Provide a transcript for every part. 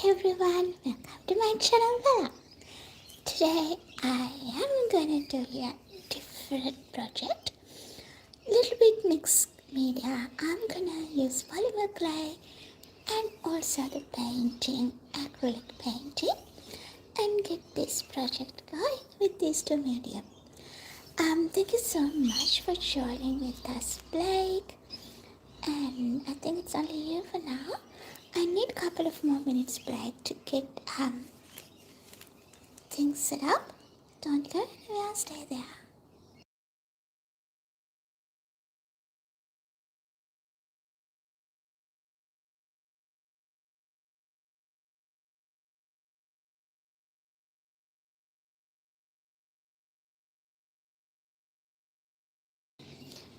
everyone, welcome to my channel Bella. Today I am gonna do a different project, little bit mixed media. I'm gonna use polymer clay and also the painting, acrylic painting, and get this project going with these two media. Thank you so much for joining with us, Blake. And I think it's only you for now. I need a couple of more minutes, Blake, to get things set up. Don't go anywhere, stay there.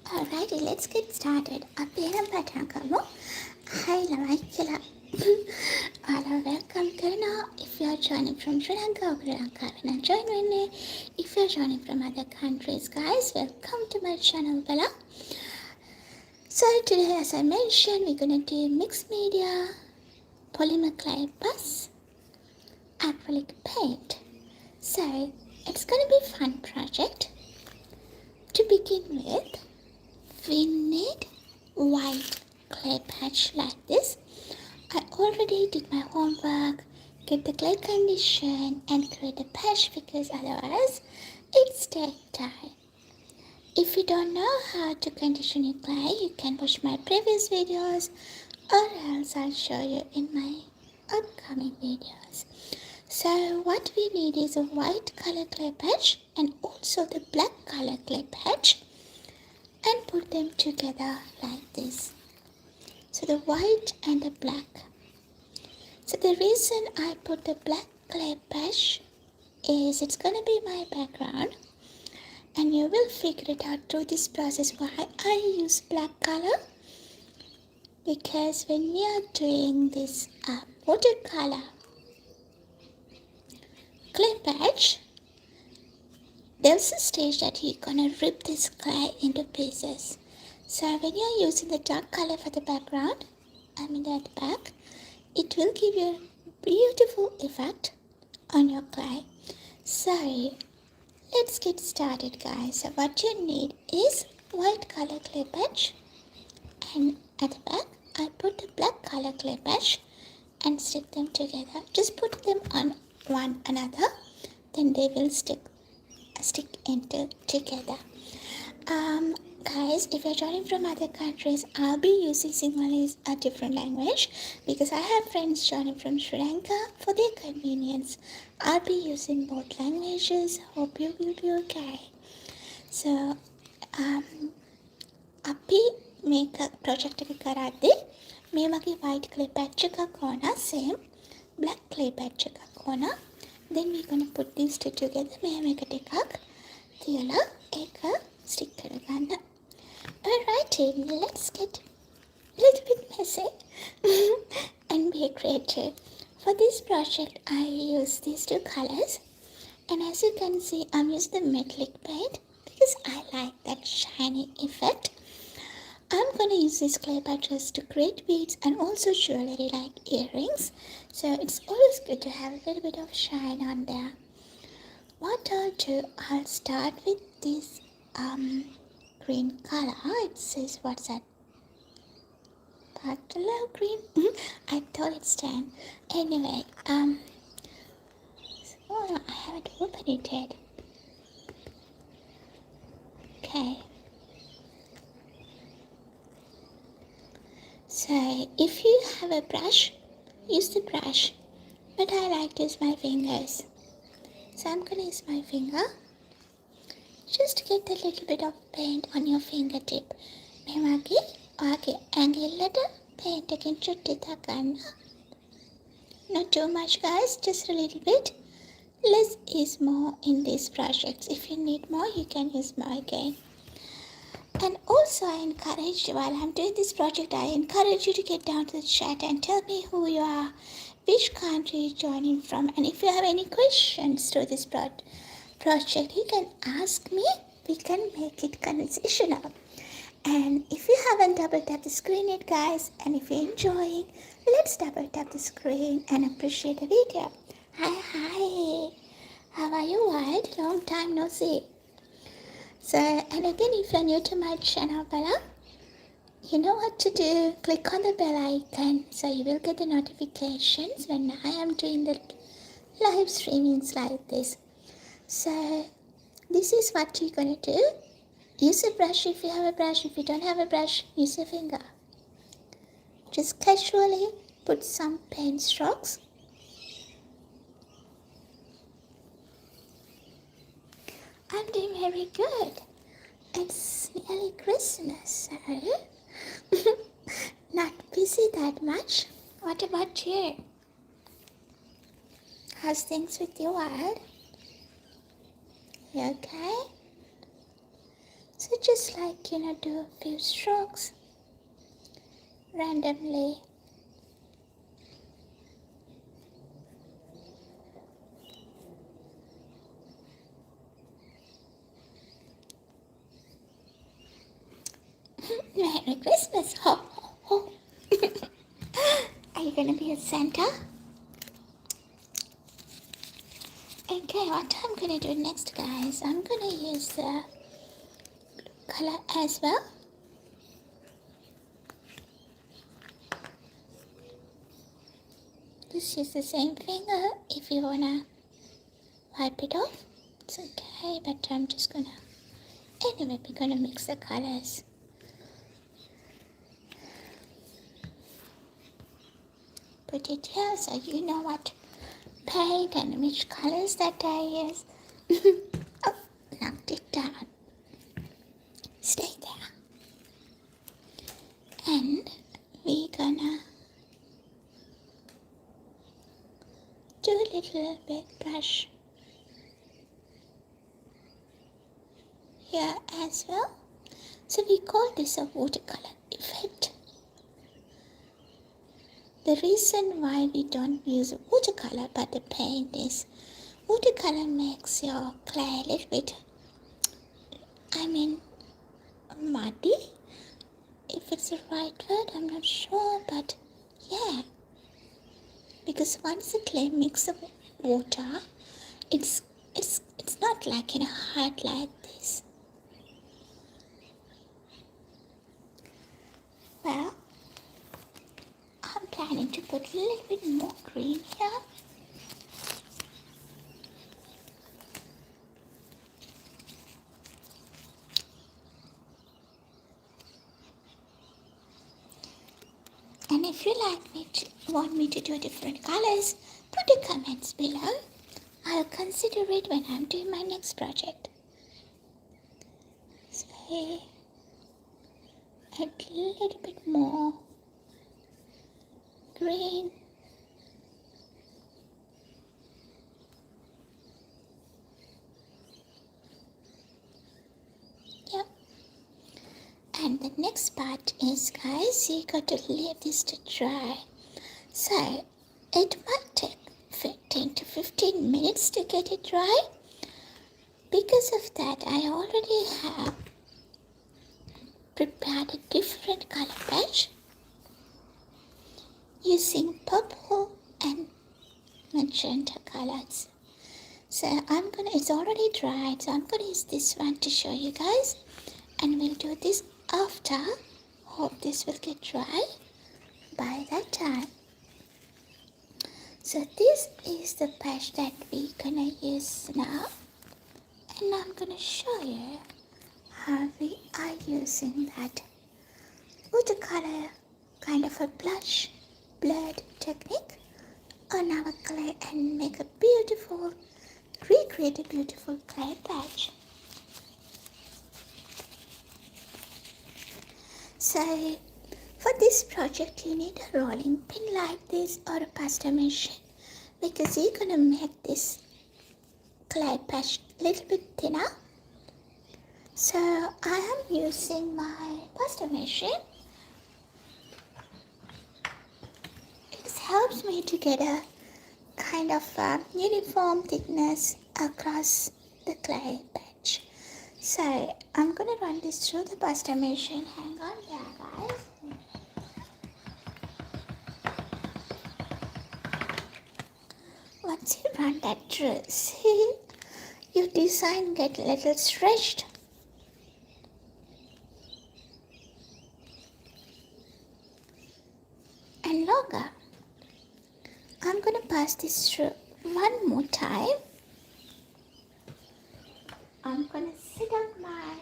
Alrighty, let's get started. Appearam patankamu. Hi, Lamaikila. Hello, welcome to. If you are joining from Sri Lanka or Sri Lanka, join me. If you are joining from other countries, guys, welcome to my channel, Bella. So today, as I mentioned, we're gonna do mixed media, polymer clay plus acrylic paint. So it's gonna be a fun project. To begin with, we need white clay patch like this. I already did my homework, get the clay condition and create a patch because otherwise it's takes time. If you don't know how to condition your clay, you can watch my previous videos or else I'll show you in my upcoming videos. So what we need is a white color clay patch and also the black color clay patch, and put them together like this. So the white and the black. So the reason I put the black clay patch is it's gonna be my background, and you will figure it out through this process why I use black color. Because when we are doing this watercolor clay patch, there's a stage that you're gonna rip this clay into pieces. So when you're using the dark color for the background, at the back, it will give you a beautiful effect on your clay. So let's get started, guys. So what you need is white color clay patch, and at the back I put the black color clay patch and stick them together. Just put them on one another, then they will stick into together. Guys, if you're joining from other countries, I'll be using Sinhalese, a different language, because I have friends joining from Sri Lanka. For their convenience, I'll be using both languages. Hope you will be okay. So අපි මේක project එක කරද්දී මේ වගේ white clay patch එකක් ඕන, same black clay patch එකක් ඕන. Then we're gonna put these two together. මෙහෙම එකට එකක් තියලා ඒක stick කරගන්න. Alrighty, let's get a little bit messy and be creative. For this project, I use these two colors, and as you can see, I'm using the metallic paint because I like that shiny effect. I'm gonna use these clay patches to create beads and also jewelry like earrings. So it's always good to have a little bit of shine on there. What I'll do, I'll start with this green color. It says, what's that? Butterfly green? I thought it's tan. Anyway, I haven't opened it yet. Okay. So if you have a brush, use the brush. But I like to use my fingers. So I'm gonna use my finger. Just get a little bit of paint on your fingertip. මේ වගේ ඔයාගේ ඇඟිල්ලට paint එකෙන් චුට්ටක් ගන්න. Not too much, guys, just a little bit. Less is more in these projects. If you need more, you can use more again. And also I encourage you, while I'm doing this project, I encourage you to get down to the chat and tell me who you are, which country you're joining from, and if you have any questions to this project, you can ask me. We can make it conversational. And if you haven't double tapped the screen yet, guys, and if you're enjoying, let's double tap the screen and appreciate the video. Hi. How are you, Wild? Long time no see. So, and again, if you're new to my channel, Bella, you know what to do. Click on the bell icon so you will get the notifications when I am doing the live streamings like this. So, this is what you're gonna do. Use a brush if you have a brush. If you don't have a brush, use your finger. Just casually put some paint strokes. I'm doing very good. It's nearly Christmas, so not busy that much. What about you? How's things with you, Wild? You okay? So just like, do a few strokes randomly. Merry Christmas! Ho, ho, ho. Are you gonna be a Santa? Okay, what I'm gonna do next, guys, I'm gonna use the color as well. Just use the same finger if you wanna wipe it off. It's okay, but I'm just gonna, anyway, we're gonna mix the colors. Put it here so you know what paint and which colors that I use. Oh, knocked it down. Stay there. And we're gonna do a little bit brush here as well. So we call this a watercolor effect. The reason why we don't use watercolor but the paint is watercolor makes your clay a little bit, muddy. If it's the right word, I'm not sure, but yeah. Because once the clay mixes the water, it's not like hard like this. Well, I'm planning to put a little bit more green here. And if you want me to do different colors, put the comments below. I'll consider it when I'm doing my next project. So, add a little bit more green. Yep. And the next part is, guys, you got to leave this to dry. So it might take 15 to 15 minutes to get it dry. Because of that, I already have prepared a different color patch using purple and magenta colors. So it's already dried, so I'm gonna use this one to show you guys, and we'll do this after. Hope this will get dry by that time. So this is the patch that we're gonna use now, and I'm gonna show you how we are using that watercolor kind of a blush blurred technique on our clay and recreate a beautiful clay patch. So for this project you need a rolling pin like this or a pasta machine, because you're gonna make this clay patch a little bit thinner. So I am using my pasta machine. It helps me to get a kind of uniform thickness across the clay patch. So I'm gonna run this through the pasta machine. Hang on there, guys. Once you run that through, see, your design get a little stretched. And longer. I'm gonna pass this through one more time. I'm gonna set up my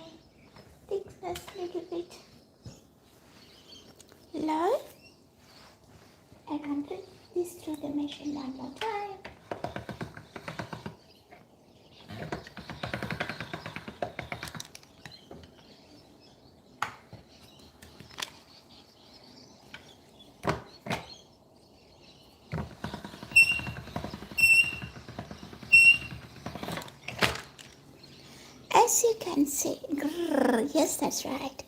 thickness a little bit low and run this through the machine one more time. As you can see, yes, that's right.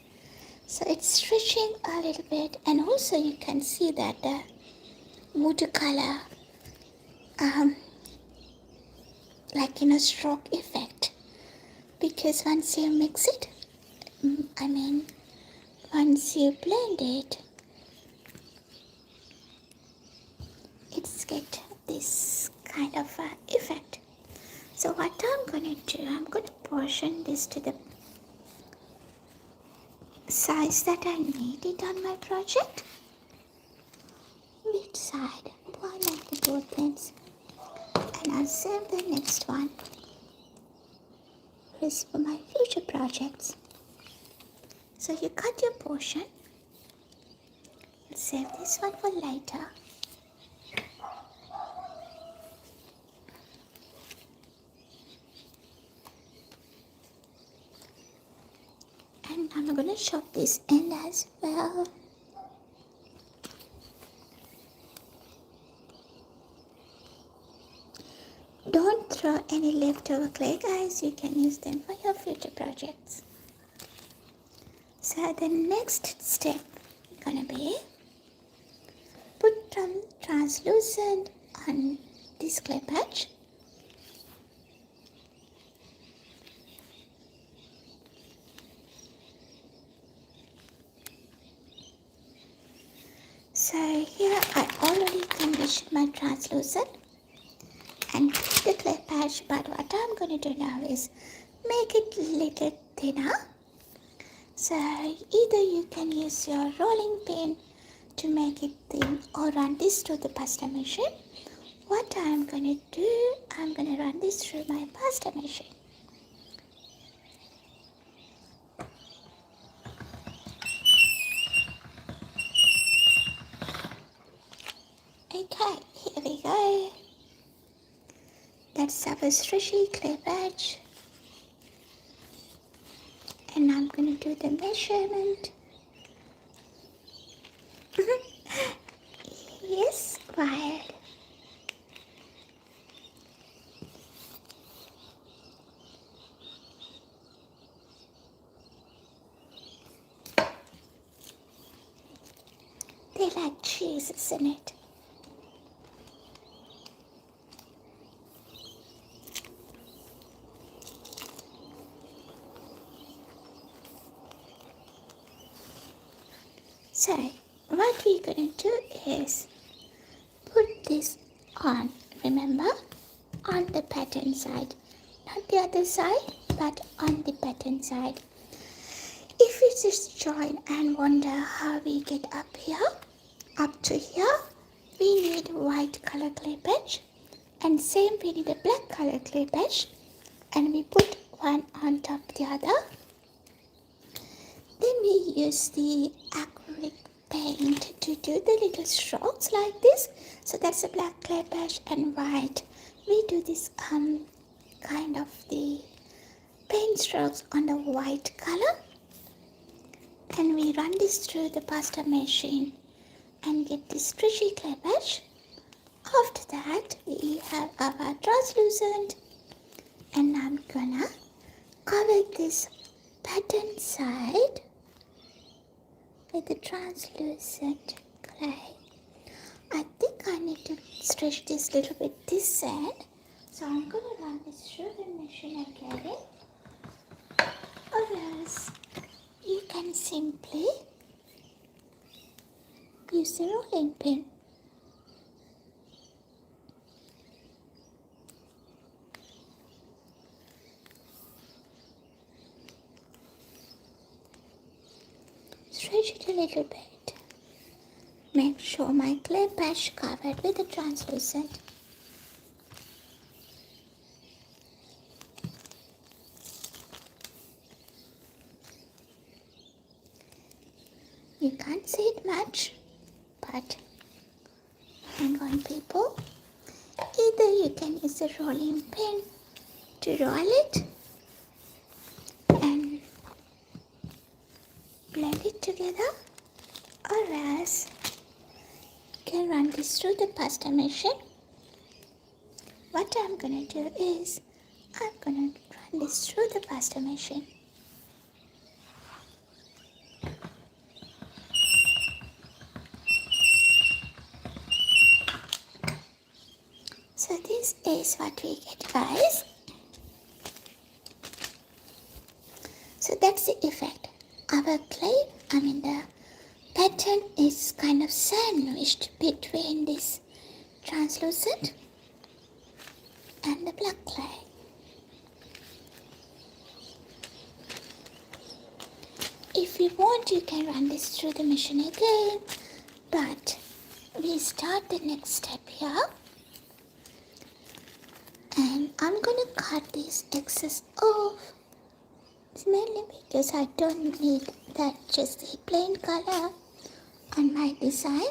So it's stretching a little bit, and also you can see that the watercolor, stroke effect. Because once you mix it, once you blend it, it's get this kind of effect. So what I'm gonna do, I'm gonna portion this to the size that I need it on my project. Which side? One of the both ends. And I'll save the next one is for my future projects. So you cut your portion. I'll save this one for later. And I'm gonna chop this end as well. Don't throw any leftover clay, guys. You can use them for your future projects. So the next step is gonna be put some translucent on this clay patch. So here I already conditioned my translucent and put the clay patch, but what I'm going to do now is make it a little thinner. So either you can use your rolling pin to make it thin or run this through the pasta machine. What I'm going to do, I'm going to run this through my pasta machine. Okay, here we go. That's our stretchy clay patch. And I'm going to do the measurement. Yes, wild. They like cheese, isn't it? So, what we're going to do is put this on, remember, on the pattern side. Not the other side, but on the pattern side. If you just join and wonder how we get up here, up to here, we need white color clay patch. And same, we need a black color clay patch. And we put one on top of the other. Then we use the acrylic paint to do the little strokes like this. So that's a black clay patch and white. We do this kind of the paint strokes on the white color. And we run this through the pasta machine and get this stretchy clay patch. After that, we have our translucent. And I'm gonna cover this pattern side with the translucent clay. I think I need to stretch this little bit this end. So I'm gonna run this through the machine again. or else you can simply use a rolling pin. Stretch it a little bit. Make sure my clay patch covered with the translucent. You can't see it much, but hang on people. Either you can use a rolling pin to roll it and blend it together, or else you can run this through the pasta machine. What I'm gonna do is I'm gonna run this through the pasta machine. So this is what we get, guys. So that's the effect. Our clay, the pattern is kind of sandwiched between this translucent and the black clay. If you want, you can run this through the machine again, but we start the next step here. And I'm gonna cut this excess off. It's mainly because I don't need that just the plain color on my design.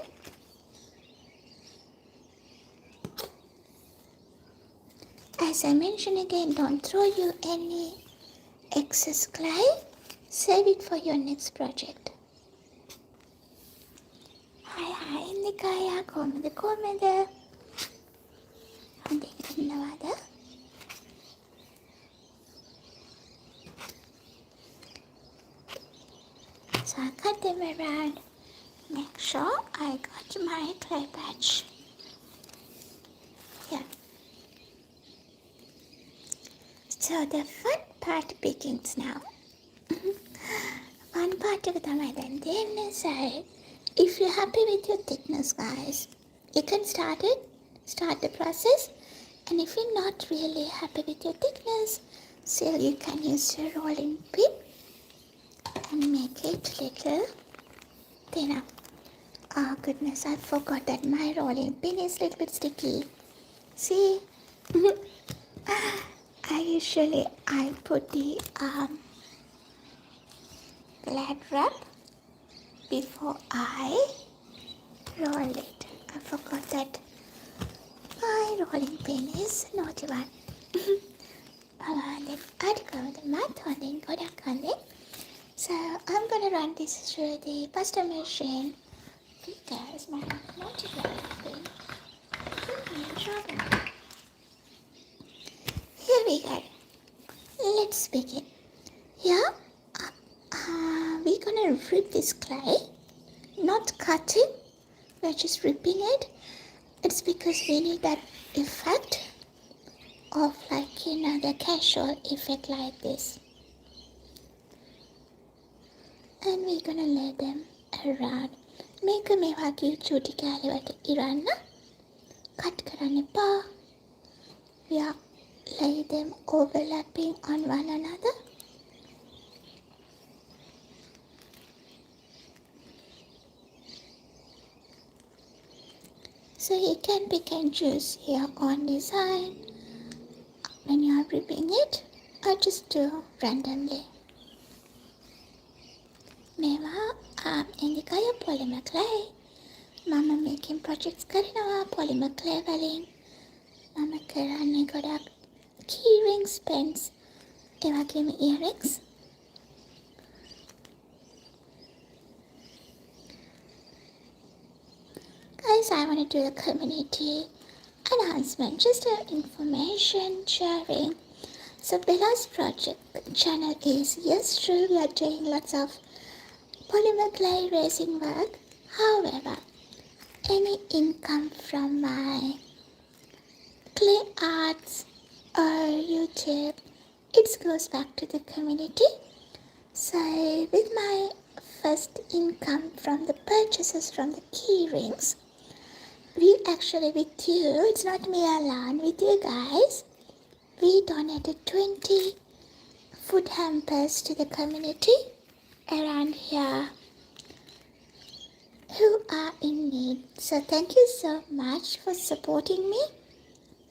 As I mentioned again, don't throw you any excess clay. Save it for your next project. Hi, Nikaya, komada. So I cut them around. Make sure I got my clay patch. Yeah. So the fun part begins now. Fun part of the side. If you're happy with your thickness, guys, you can start the process. And if you're not really happy with your thickness, still you can use your rolling pin and make it little thinner. Oh goodness, I forgot that my rolling pin is a little bit sticky. See? I put the glad wrap before I roll it. I forgot that my rolling pin is naughty one. So I'm gonna run this through the pasta machine because my naughty rolling pin put me in trouble. Here we go. Let's begin. Here, we're gonna rip this clay, not cutting. We're just ripping it. It's because we need that effect of the casual effect like this. And we're gonna lay them around. Make a mewaki chuti kaliwata iranna. Cut karane pa. We lay them overlapping on one another. So you can pick and choose your own design when you are ripping it, or just do randomly. Mewa indikaya polymer clay. Mama making projects karinawa polymer clay වලින්. Mama කරන්නේ ගොඩක් key rings, pens, ඒ වගේම earrings. Guys, I want to do the community announcement, just information sharing. So Bella's project channel is, yes, true, we are doing lots of polymer clay resin work. However, any income from my clay arts or YouTube, it goes back to the community. So with my first income from the purchases from the key rings, we actually with you, it's not me alone, with you guys, we donated 20 food hampers to the community around here who are in need. So thank you so much for supporting me.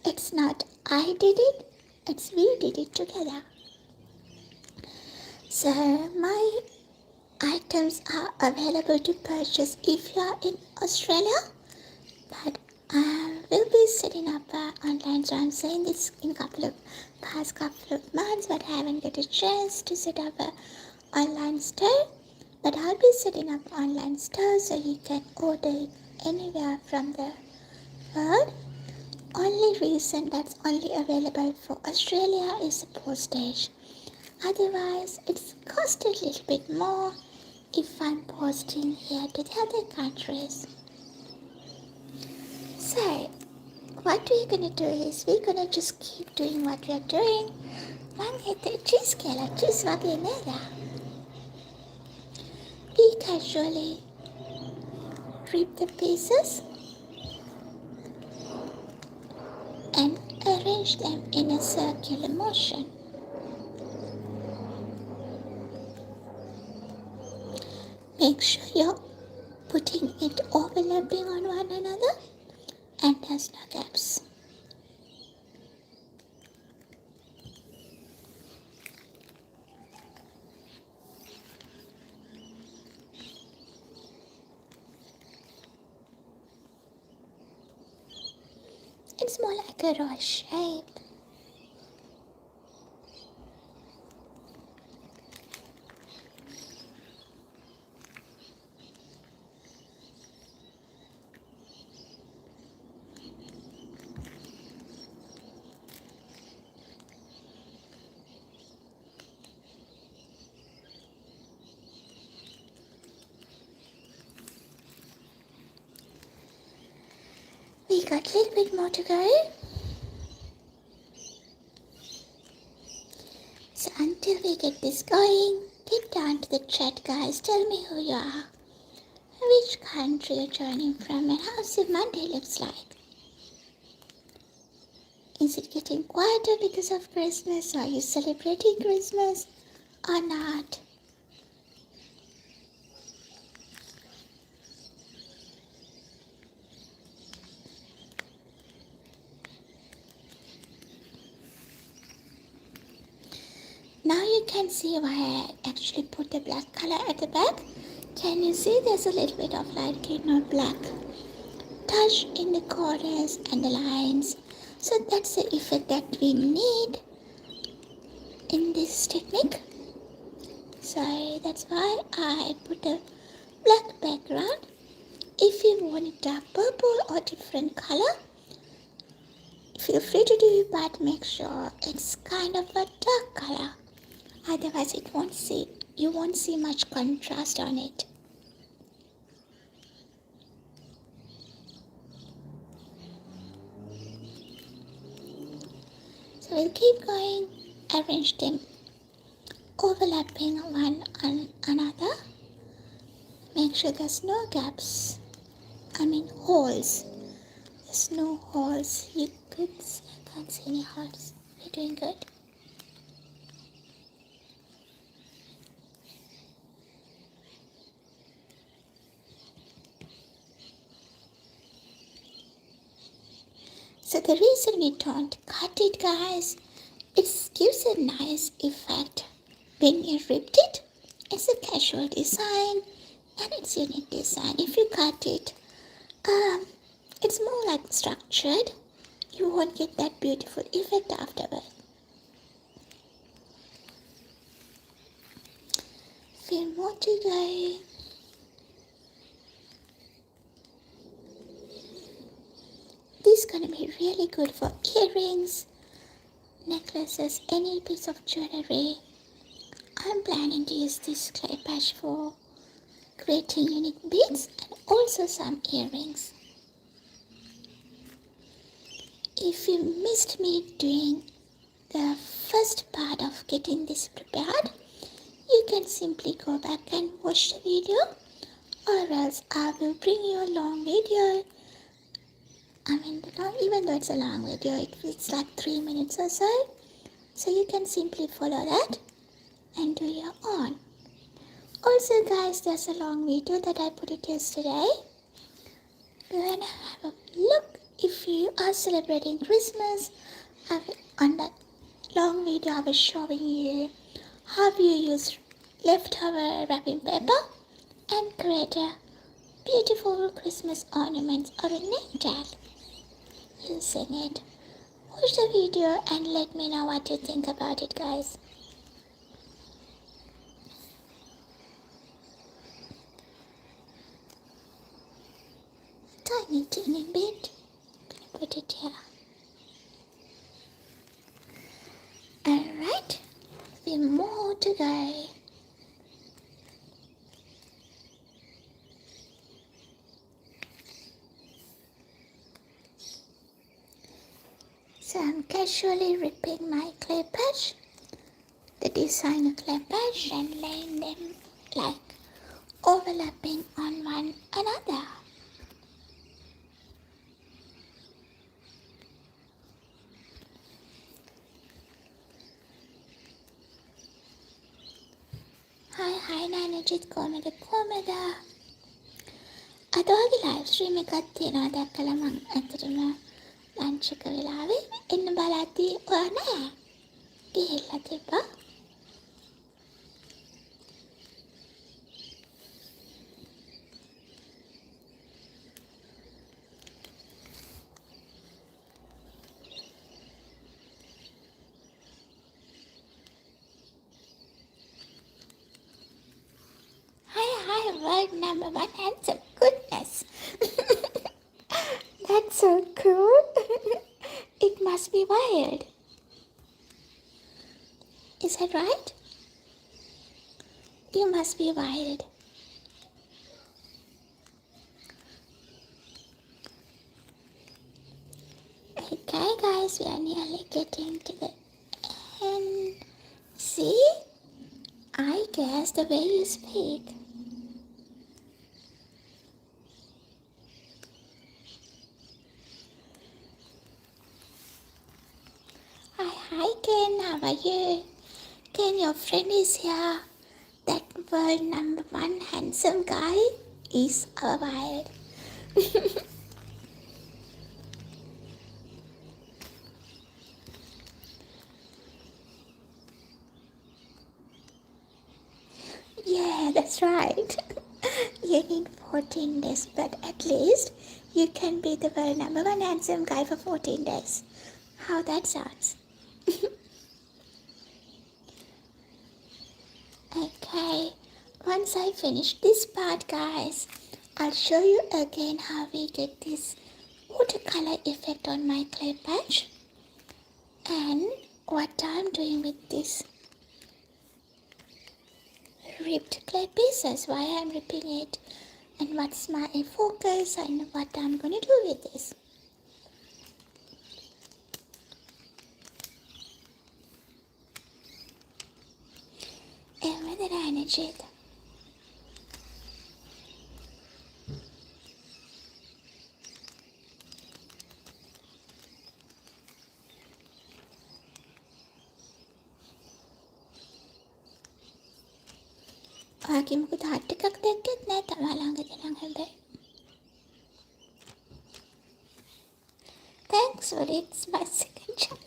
It's not I did it, it's we did it together. So my items are available to purchase if you are in Australia, but I will be setting up online. So I'm saying this in past couple of months, but I haven't got a chance to set up a online store. But I'll be setting up online store so you can order it anywhere from the world. Only reason that's only available for Australia is the postage. Otherwise, it's cost a little bit more if I'm posting here to the other countries. So, what we're gonna do is we're gonna just keep doing what we're doing. We casually rip the pieces and arrange them in a circular motion. Make sure you're putting it overlapping on one another and there's no gaps. It's more like a raw shape. We got a little bit more to go. So until we get this going, get down to the chat, guys. Tell me who you are, which country you're joining from, and how's your Monday looks like. Is it getting quieter because of Christmas? Are you celebrating Christmas or not? Now you can see why I actually put the black color at the back. Can you see there's a little bit of light green or black touch in the corners and the lines? So that's the effect that we need in this technique. So that's why I put a black background. If you want it dark purple or different color, feel free to do it, but make sure it's kind of a dark color. Otherwise you won't see much contrast on it. So we'll keep going, arrange them overlapping one on another. Make sure there's no gaps. Holes. There's no holes. You could see, I can't see any holes. We're doing good. So the reason we don't cut it, guys, it gives a nice effect. When you ripped it, it's a casual design and it's unique design. If you cut it, it's more like structured. You won't get that beautiful effect afterward. Few more to go. This is gonna be really good for earrings, necklaces, any piece of jewelry. I'm planning to use this clay patch for creating unique beads and also some earrings. If you missed me doing the first part of getting this prepared, you can simply go back and watch the video, or else I will bring you a long video. Even though it's a long video, it's like 3 minutes or so. So you can simply follow that and do your own. Also guys, there's a long video that I put it yesterday. Go and have a look. If you are celebrating Christmas, on that long video I was showing you how you use leftover wrapping paper and create a beautiful Christmas ornament or a name tag using it. Watch the video and let me know what you think about it, guys. Tiny bit. Put it here. Alright, a bit more to go. So I'm casually ripping my clay patch, the designer clay patch, and laying them like overlapping on one another. Hi නෑනජිත් කොමද අද වගේ live stream එකක් තියෙනවා දැක්කලා මං ඇත්තටම lunch එක වෙලාවේ එන්න බලද්දී ඔයා නෑ ගිහිල්ලා තිබ්බා. Hi, world number one handsome. Goodness. That's so cool. It must be wild. Is that right? You must be wild. Okay, guys, we are nearly getting to the end. See? I guess the way you speak. Hi Ken, how are you? Ken, your friend is here. That world number one handsome guy is our wild. Yeah, that's right. You need 14 days, but at least you can be the world number one handsome guy for 14 days. How that sounds. Okay, once I finish this part, guys, I'll show you again how we get this watercolor effect on my clay patch and what I'm doing with this ripped clay pieces, why I'm ripping it, and what's my focus and what I'm going to do with this. With the energy. ඔයාගේ මොකද hut එකක් දැක්කත් නෑ තමා ළඟදී නම් හැබැයි. Thanks for it. It's my second chance.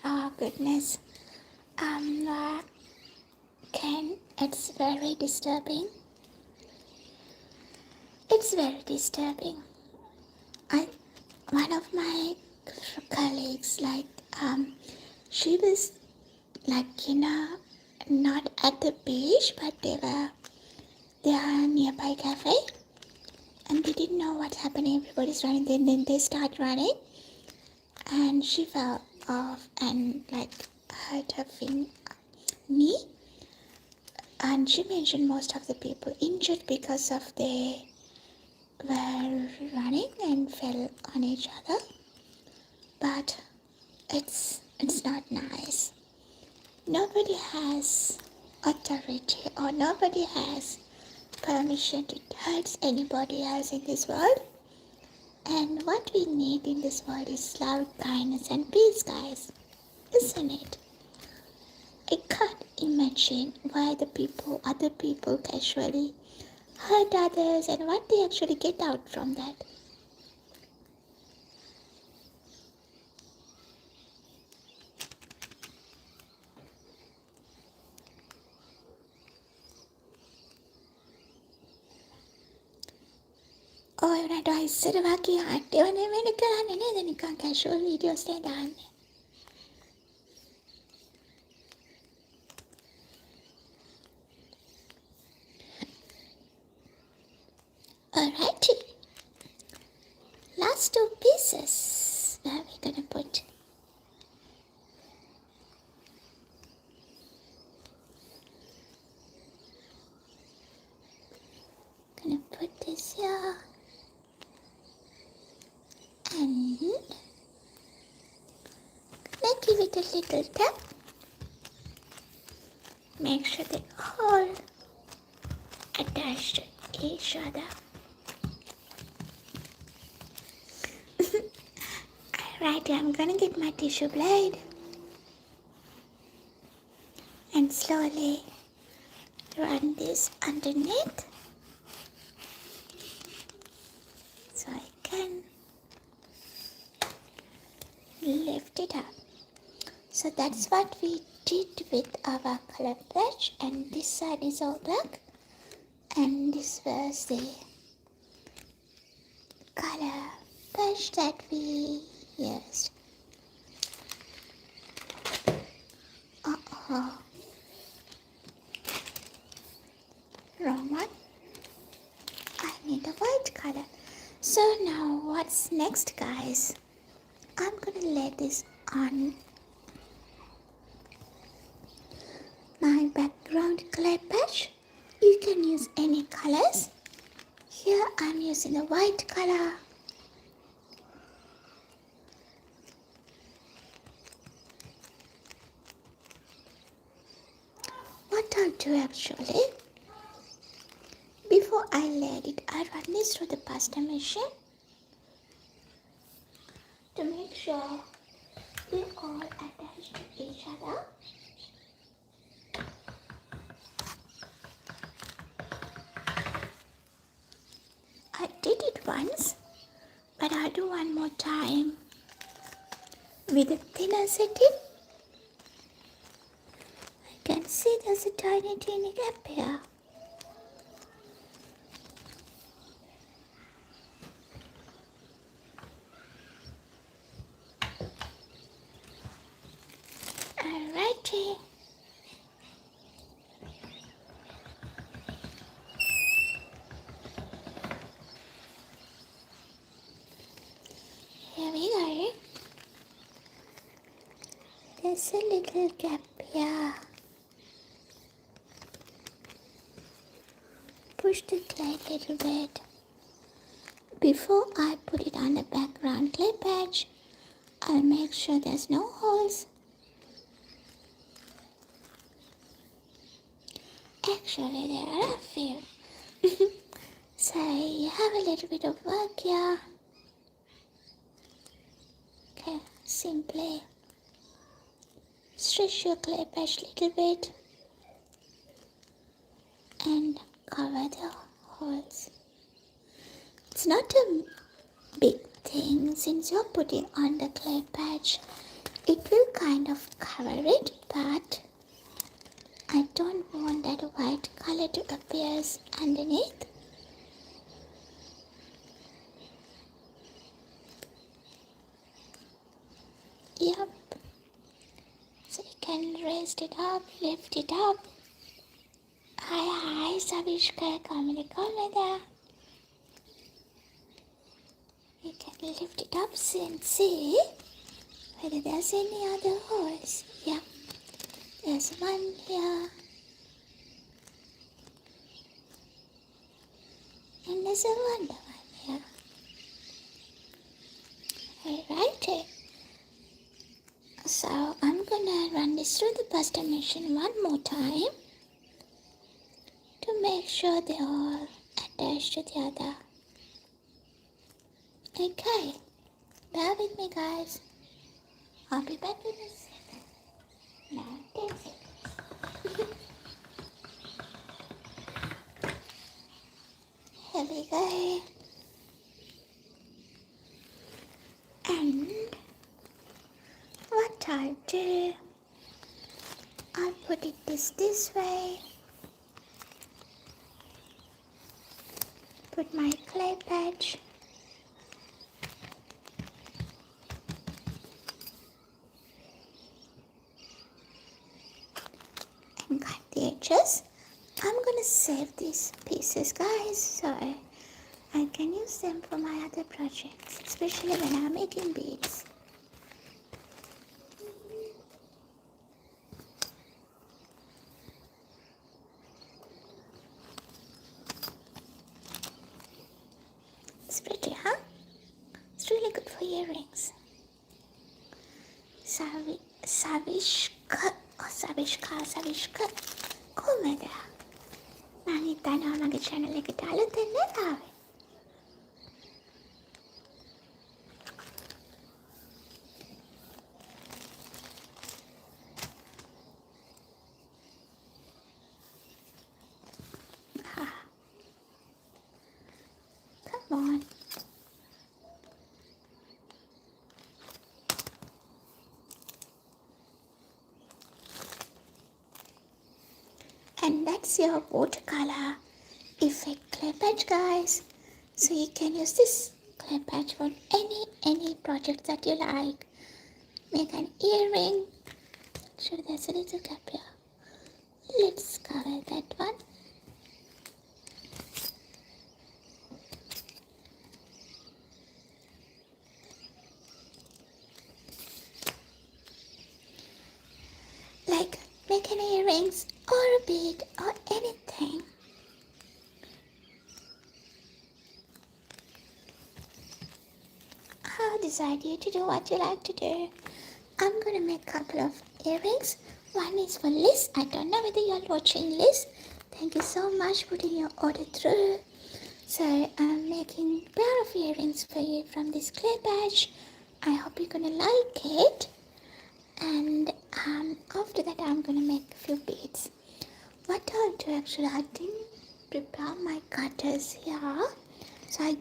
Oh goodness. Ken, it's very disturbing. It's very disturbing. One of my colleagues, she was not at the beach, but they are nearby cafe, and they didn't know what's happening. Everybody's running, then they start running, and she fell off and like hurt her knee. And she mentioned most of the people injured because of they were running and fell on each other. But it's not nice. Nobody has authority or nobody has permission to hurt anybody else in this world. And what we need in this world is love, kindness, and peace, guys. Isn't it? I can't imagine why other people casually hurt others and what they actually get out from that. ඔය වුණාට ඉස්සර වගේ හට්ටේව නෙමෙයි කරන්නේ නේද නිකන් casual videos නේ දාන්නේ. Alrighty. Last two pieces that we're gonna put. Gonna put this here. And let's give it a little tap. Make sure they all attached to each other. Alright, I'm gonna get my tissue blade and slowly run this underneath so I can lift it up. So that's what we did with our color brush, and this side is all black and this was the color brush that we used. Wrong one. I need a white color. So now what's next, guys? I'm gonna lay this on my background clay patch. You can use any colors. Here I'm using a white color. What I'll do actually, before I laid it, I run this through the pasta machine to make sure they all attach to each other. I did it once, but I'll do one more time with a thinner setting. I can see there's a tiny gap here. Alrighty. Here we go. There's a little gap here. Push the clay a little bit. Before I put it on the background clay patch, I'll make sure there's no holes. Actually, there are a few. So you have a little bit of work here. Okay, simply stretch your clay patch a little bit and cover the holes. It's not a big thing since you're putting on the clay patch. It will kind of cover it, but I don't want that white color to appear underneath. Yep. So you can raise it up, lift it up. Hi, Savishka, come. You can lift it up and see whether there's any other holes. Yeah, there's one here. And there's a wonder one here. Alright. So I'm gonna run this through the pasta machine one more time to make sure they're all attached to the other. Okay, bear with me guys. I'll be back in a second. Now 10 seconds. Here we go. And what I'll do, I'll put it this way. Put my clay patch. And cut the edges. I'm gonna save these pieces guys so I can use them for my other projects, especially when I'm making beads. It's pretty, huh? It's really good for earrings. Savishka. කොහමද? මම හිතනවා මගේ channel එකට අලුතෙන් ආවේ. Come on. And that's your watercolor effect clay patch guys. So you can use this clay patch for any project that you like. Make an earring. Sure, there's a little gap here. Let's cover that one. Like make an earrings or a bead or anything. I'll decide you to do what you like to do. I'm gonna make a couple of earrings. One is for Liz. I don't know whether you're watching Liz. Thank you so much for putting your order through. So I'm making a pair of earrings for you from this clay patch. I hope you're gonna like it. And after that I'm gonna make a few beads. What I'll do actually, I didn't prepare my cutters here. So I'm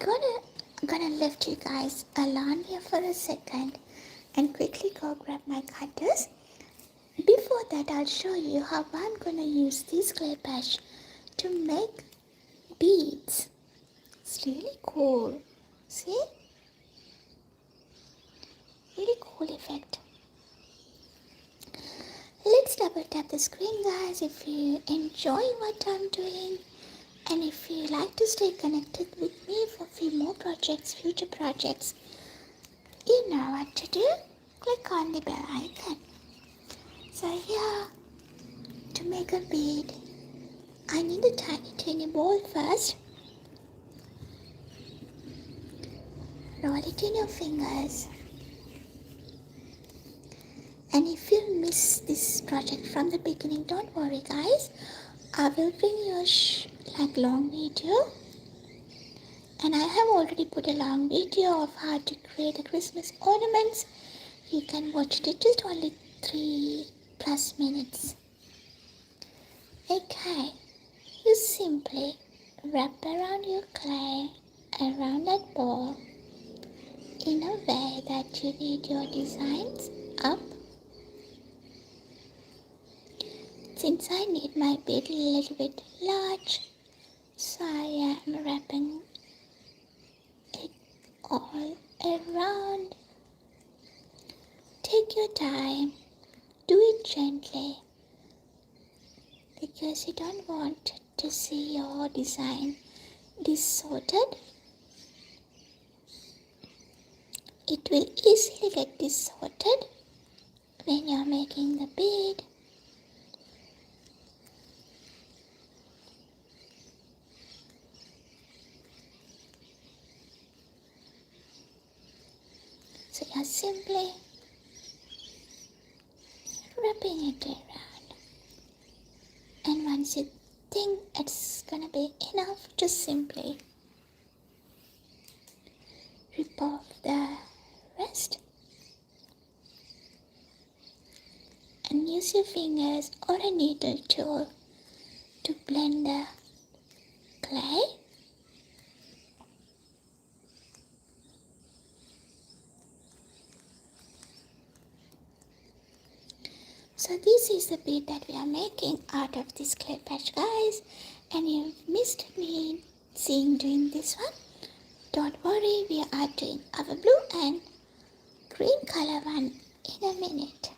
gonna left you guys alone here for a second and quickly go grab my cutters. Before that, I'll show you how I'm gonna use this clay patch to make beads. It's really cool. See? Really cool effect. Let's double tap the screen guys if you enjoy what I'm doing. And if you like to stay connected with me for a few more projects, future projects, you know what to do. Click on the bell icon. So here, to make a bead, I need a tiny ball first. Roll it in your fingers. And if you miss this project from the beginning, don't worry guys. I will bring you a long video. And I have already put a long video of how to create the Christmas ornaments. You can watch it, just only 3+ minutes. Okay, you simply wrap around your clay around that ball in a way that you need your designs up. Since I need my bead a little bit large, so I am wrapping it all around. Take your time, do it gently, because you don't want to see your design distorted. it will easily get distorted when you're making the bead. So you're simply wrapping it around, and once you think it's gonna be enough, just simply rip off the rest and use your fingers or a needle tool to blend the clay. So this is the bead that we are making out of this clay patch, guys, and you've missed me doing this one. Don't worry, we are doing our blue and green color one in a minute.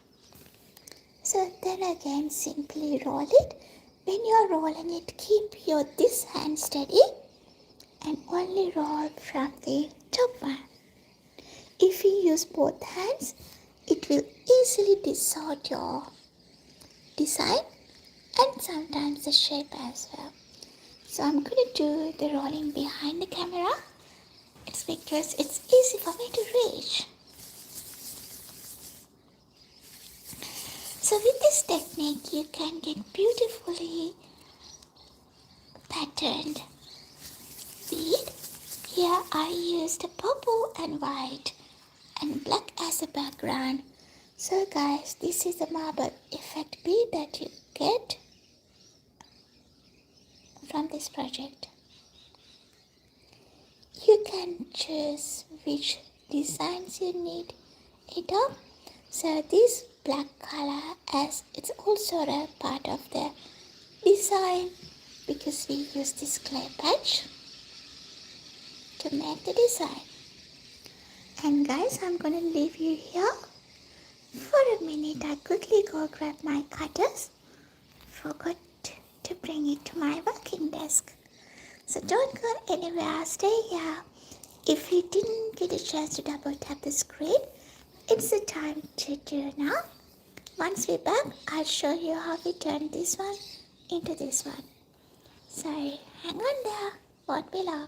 So then again, simply roll it. When you're rolling it, keep this hand steady and only roll from the top one. If you use both hands, it will easily distort your design and sometimes the shape as well. So I'm going to do the rolling behind the camera. It's because it's easy for me to reach. So with this technique, you can get beautifully patterned bead. Here I used purple and white and black as a background. So guys, this is the marble effect bead that you get from this project. You can choose which designs you need it of. So this black color, as it's also a part of the design because we use this clay patch to make the design. And guys, I'm gonna leave you here for a minute. I quickly go grab my cutters. Forgot to bring it to my working desk. So don't go anywhere, stay here. If you didn't get a chance to double tap the screen, it's the time to do now. Once we're back, I'll show you how we turn this one into this one. So hang on there, won't be long.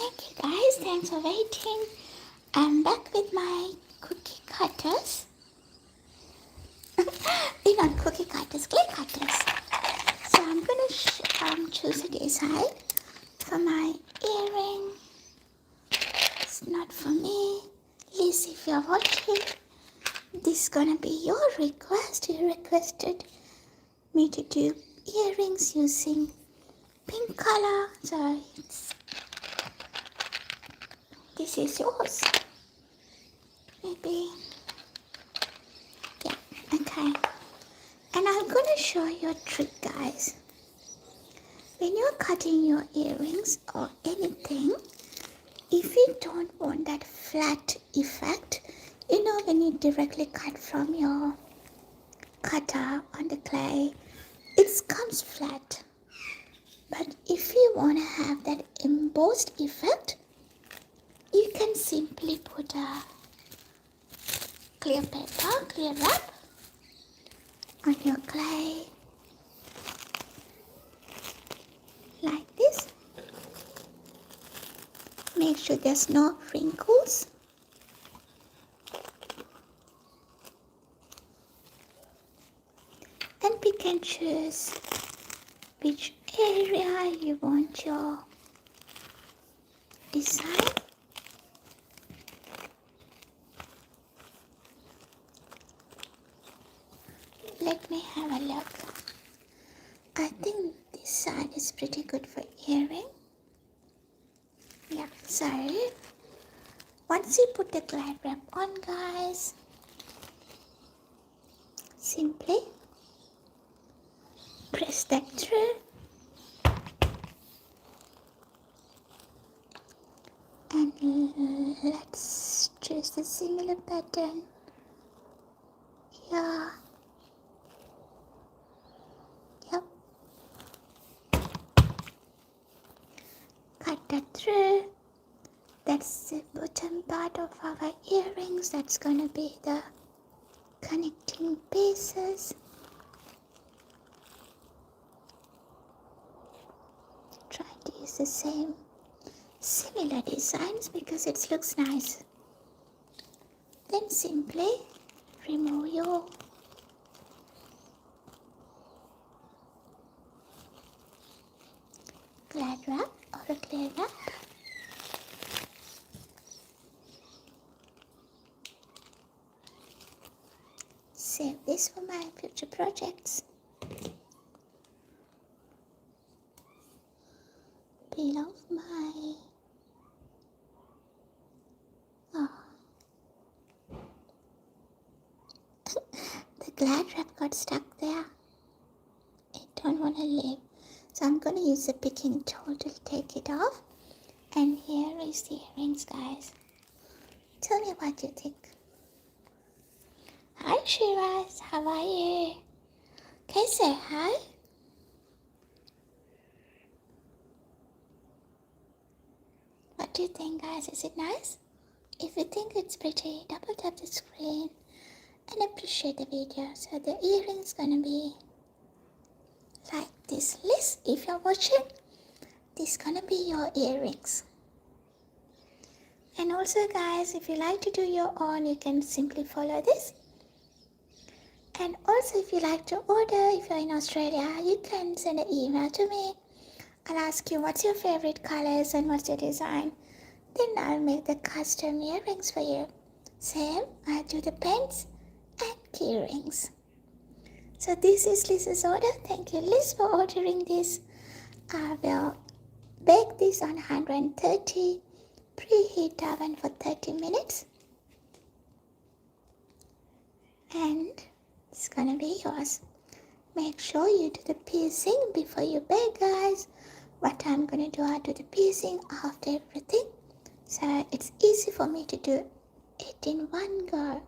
Thank you guys, thanks for waiting. I'm back with my cookie cutters. They're not cookie cutters, clay cutters. So I'm gonna choose a design for my earring. It's not for me. Liz, if you're watching, this is gonna be your request. You requested me to do earrings using pink color. So this is yours. Maybe. Yeah, okay. And I'm gonna show you a trick, guys. When you're cutting your earrings or anything, if you don't want that flat effect, you know, when you directly cut from your cutter on the clay, it comes flat. But if you want to have that embossed effect, you can simply put a clear paper, clear wrap on your clay like this. Make sure there's no wrinkles. And pick and choose which area you want your design. let me have a look. I think this side is pretty good for earring. Yeah, so once you put the glad wrap on, guys, simply press that through and let's choose the similar pattern here. Yep. Cut that through. That's the bottom part of our earrings. That's gonna be the connecting pieces. Try to use the same similar designs because it looks nice. Then simply remove your glad wrap or a clear wrap. Save this for my future projects. Peel off my the glad wrap got stuck there. I don't want to leave. So I'm going to use the picking tool to take it off. And here is the earrings, guys. Tell me what you think. Hi Shiraz, how are you? Can you say hi? What do you think, guys? Is it nice? If you think it's pretty, double tap the screen and appreciate the video. So the earrings gonna be like this list. If you're watching, this gonna be your earrings. And also, guys, if you like to do your own, you can simply follow this. And also, if you like to order, if you're in Australia, you can send an email to me. I'll ask you what's your favorite colors and what's your design. Then I'll make the custom earrings for you. Same, I'll do the pens and key rings. So this is Liz's order. Thank you, Liz, for ordering this. I will bake this on 130 preheat oven for 30 minutes. And it's gonna be yours. Make sure you do the piecing before you bake, guys. What I'm gonna do, I'll do the piecing after everything. So it's easy for me to do it in one go.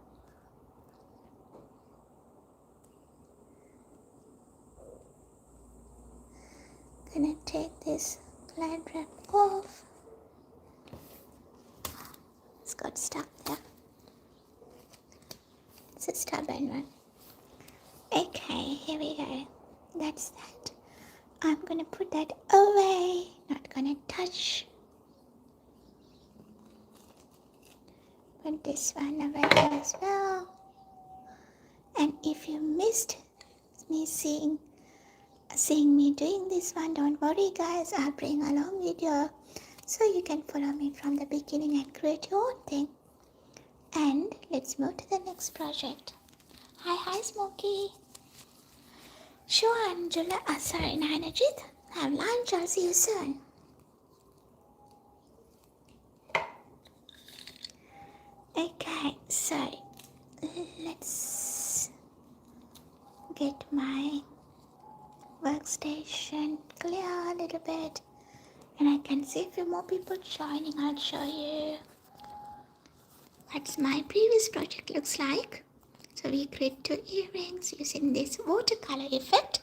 Gonna take this glad wrap off. It's got stuck there. It's a stubborn one. Okay, here we go. That's that. I'm gonna put that away. Not gonna touch. Put this one away as well. And if you missed me seeing me doing this one, don't worry, guys. I'll bring a long video so you can follow me from the beginning and create your own thing. And let's move to the next project. Hi Smokey. Sure, Angela. Sorry, Nainajit. Have lunch. I'll see you soon. Okay, so let's get my workstation clear a little bit, and I can see a few more people joining. I'll show you what my previous project looks like. So we create 2 earrings using this watercolor effect,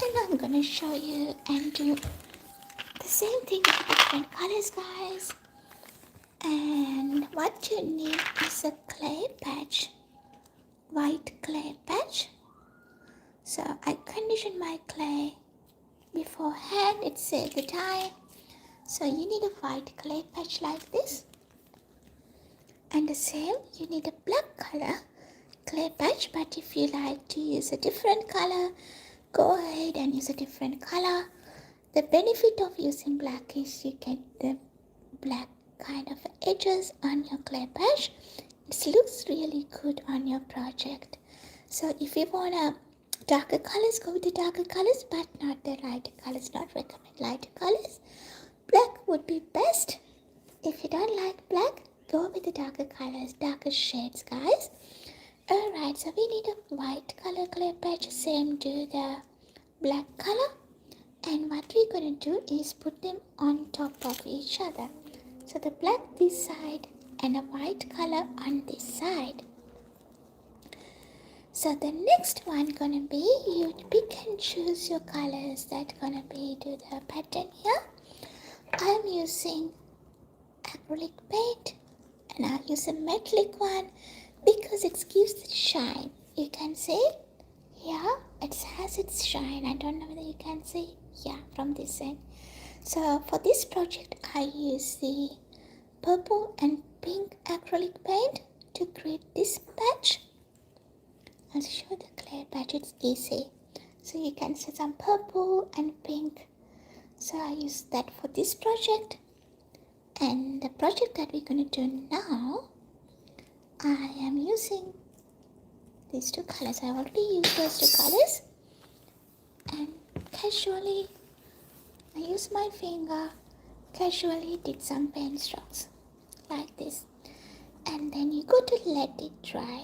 and I'm gonna show you and do the same thing with different colors, guys. And what you need is a clay patch, white clay patch. So I conditioned my clay beforehand, it saved the time. So you need a white clay patch like this. And the same, you need a black color clay patch, but if you like to use a different color, go ahead and use a different color. The benefit of using black is you get the black kind of edges on your clay patch. It looks really good on your project. So if you want darker colors, go with the darker colors, but not the lighter colors. Not recommend lighter colors. Black would be best. If you don't like black, go with the darker colors, darker shades, guys. Alright, so we need a white color clay patch, same to the black color. And what we're going to do is put them on top of each other. So the black this side and a white color on this side. So the next one gonna be, you pick and choose your colors that gonna be to the pattern here. I'm using acrylic paint and I'll use a metallic one because it gives the shine. You can see here it has its shine. I don't know whether you can see here from this end. So for this project I use the purple and pink acrylic paint to create this patch. I'll show the clay patch, it's easy. So you can see some purple and pink. So I use that for this project. And the project that we're going to do now, I am using these two colors. I already used those two colors. And casually, I use my finger, casually did some paint strokes like this. And then you got to let it dry.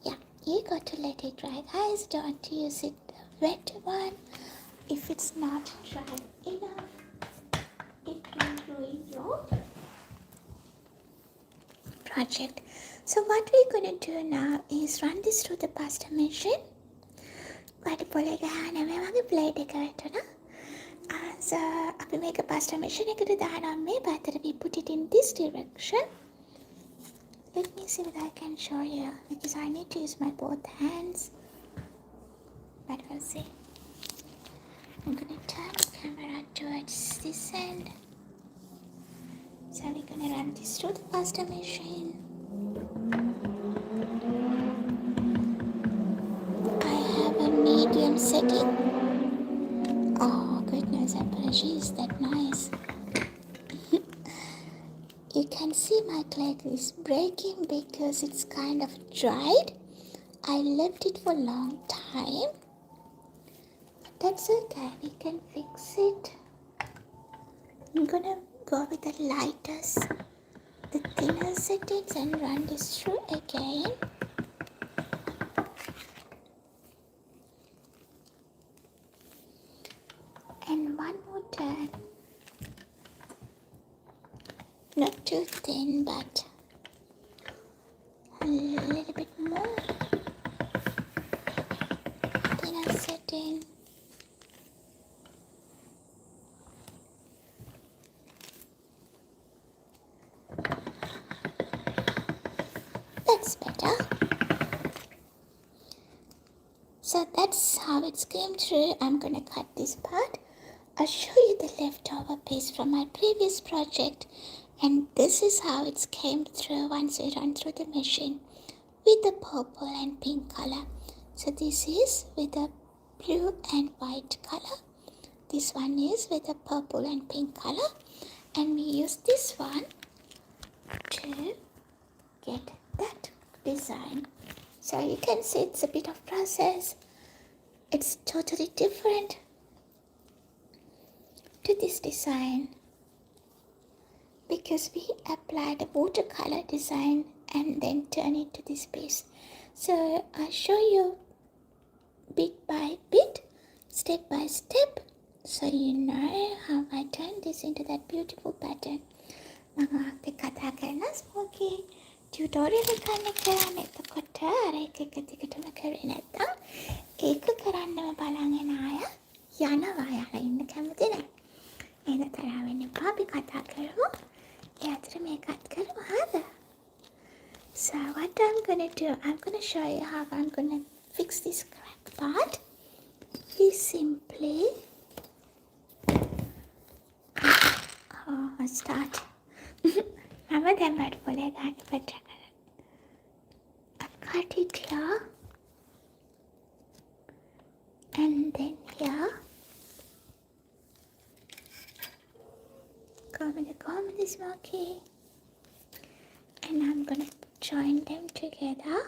Yeah, you got to let it dry, guys. Don't use it the wet one. If it's not dry enough, it will ruin your project. So what we're going to do now is run this through the pasta machine. So අපි මේක pasta machine එකට දානවා මේ පැත්තට. We put it in this direction. Let me see if I can show you because I need to use my both hands. But we'll see. I'm going to turn the camera towards this end. So we're going to run this through the pasta machine. I have a medium setting. Oh goodness, apologies, that noise. You can see my clay is breaking because it's kind of dried. I left it for a long time. But that's okay, we can fix it. I'm gonna go with the lightest, the thinner settings and run this through again. And one more turn. Not too thin, but a little bit more. Thinner setting. That's better. So that's how it's came through. I'm gonna cut this part. I'll show you the leftover piece from my previous project, and this is how it came through once we run through the machine with the purple and pink color. So this is with the blue and white color. This one is with the purple and pink color, and we use this one to get that design. So you can see it's a bit of process. It's totally different to this design because we applied a watercolor design and then turn it to this piece. So I'll show you bit by bit, step by step, so you know how I turn this into that beautiful pattern. මම කතා කරන ස්මෝකී tutorial එක ගන්න කරන්න. එතකොට අර එක දිගටම කරේ නැත්තම් ඒක කරන්නම බලන් එන අය යනවා. යාලා ඉන්න කැමති නැහැ. එහෙනම් තරහ වෙන්න එපා. අපි කතා කරමු. ඒ අතර මේකත් කරමු. හරිද? So what I'm gonna do, I'm gonna show you how I'm gonna fix this crack part. We simply start. මම දැන් වට් පොලේ ගන්න පටන් ගන්නවා. I cut it here and then here. Go with the smoky, and I'm gonna join them together.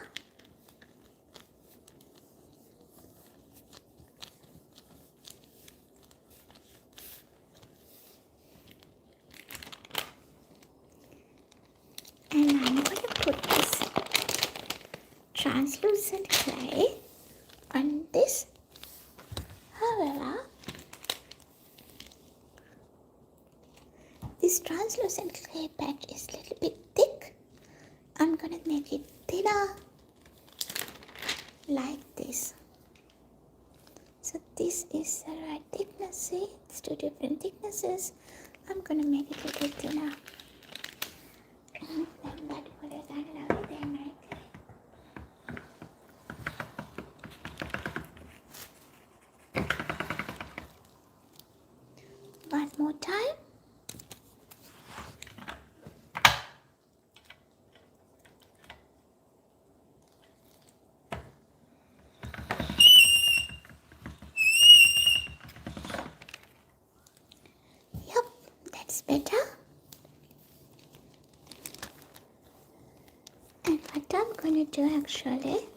translucent clay on this. However, this translucent clay patch is a little bit thick. I'm gonna make it thinner like this. So this is the right thickness. See, it's two different thicknesses. I'm gonna make it a little thinner. One more time. Yep, that's better. And what I'm going to do actually,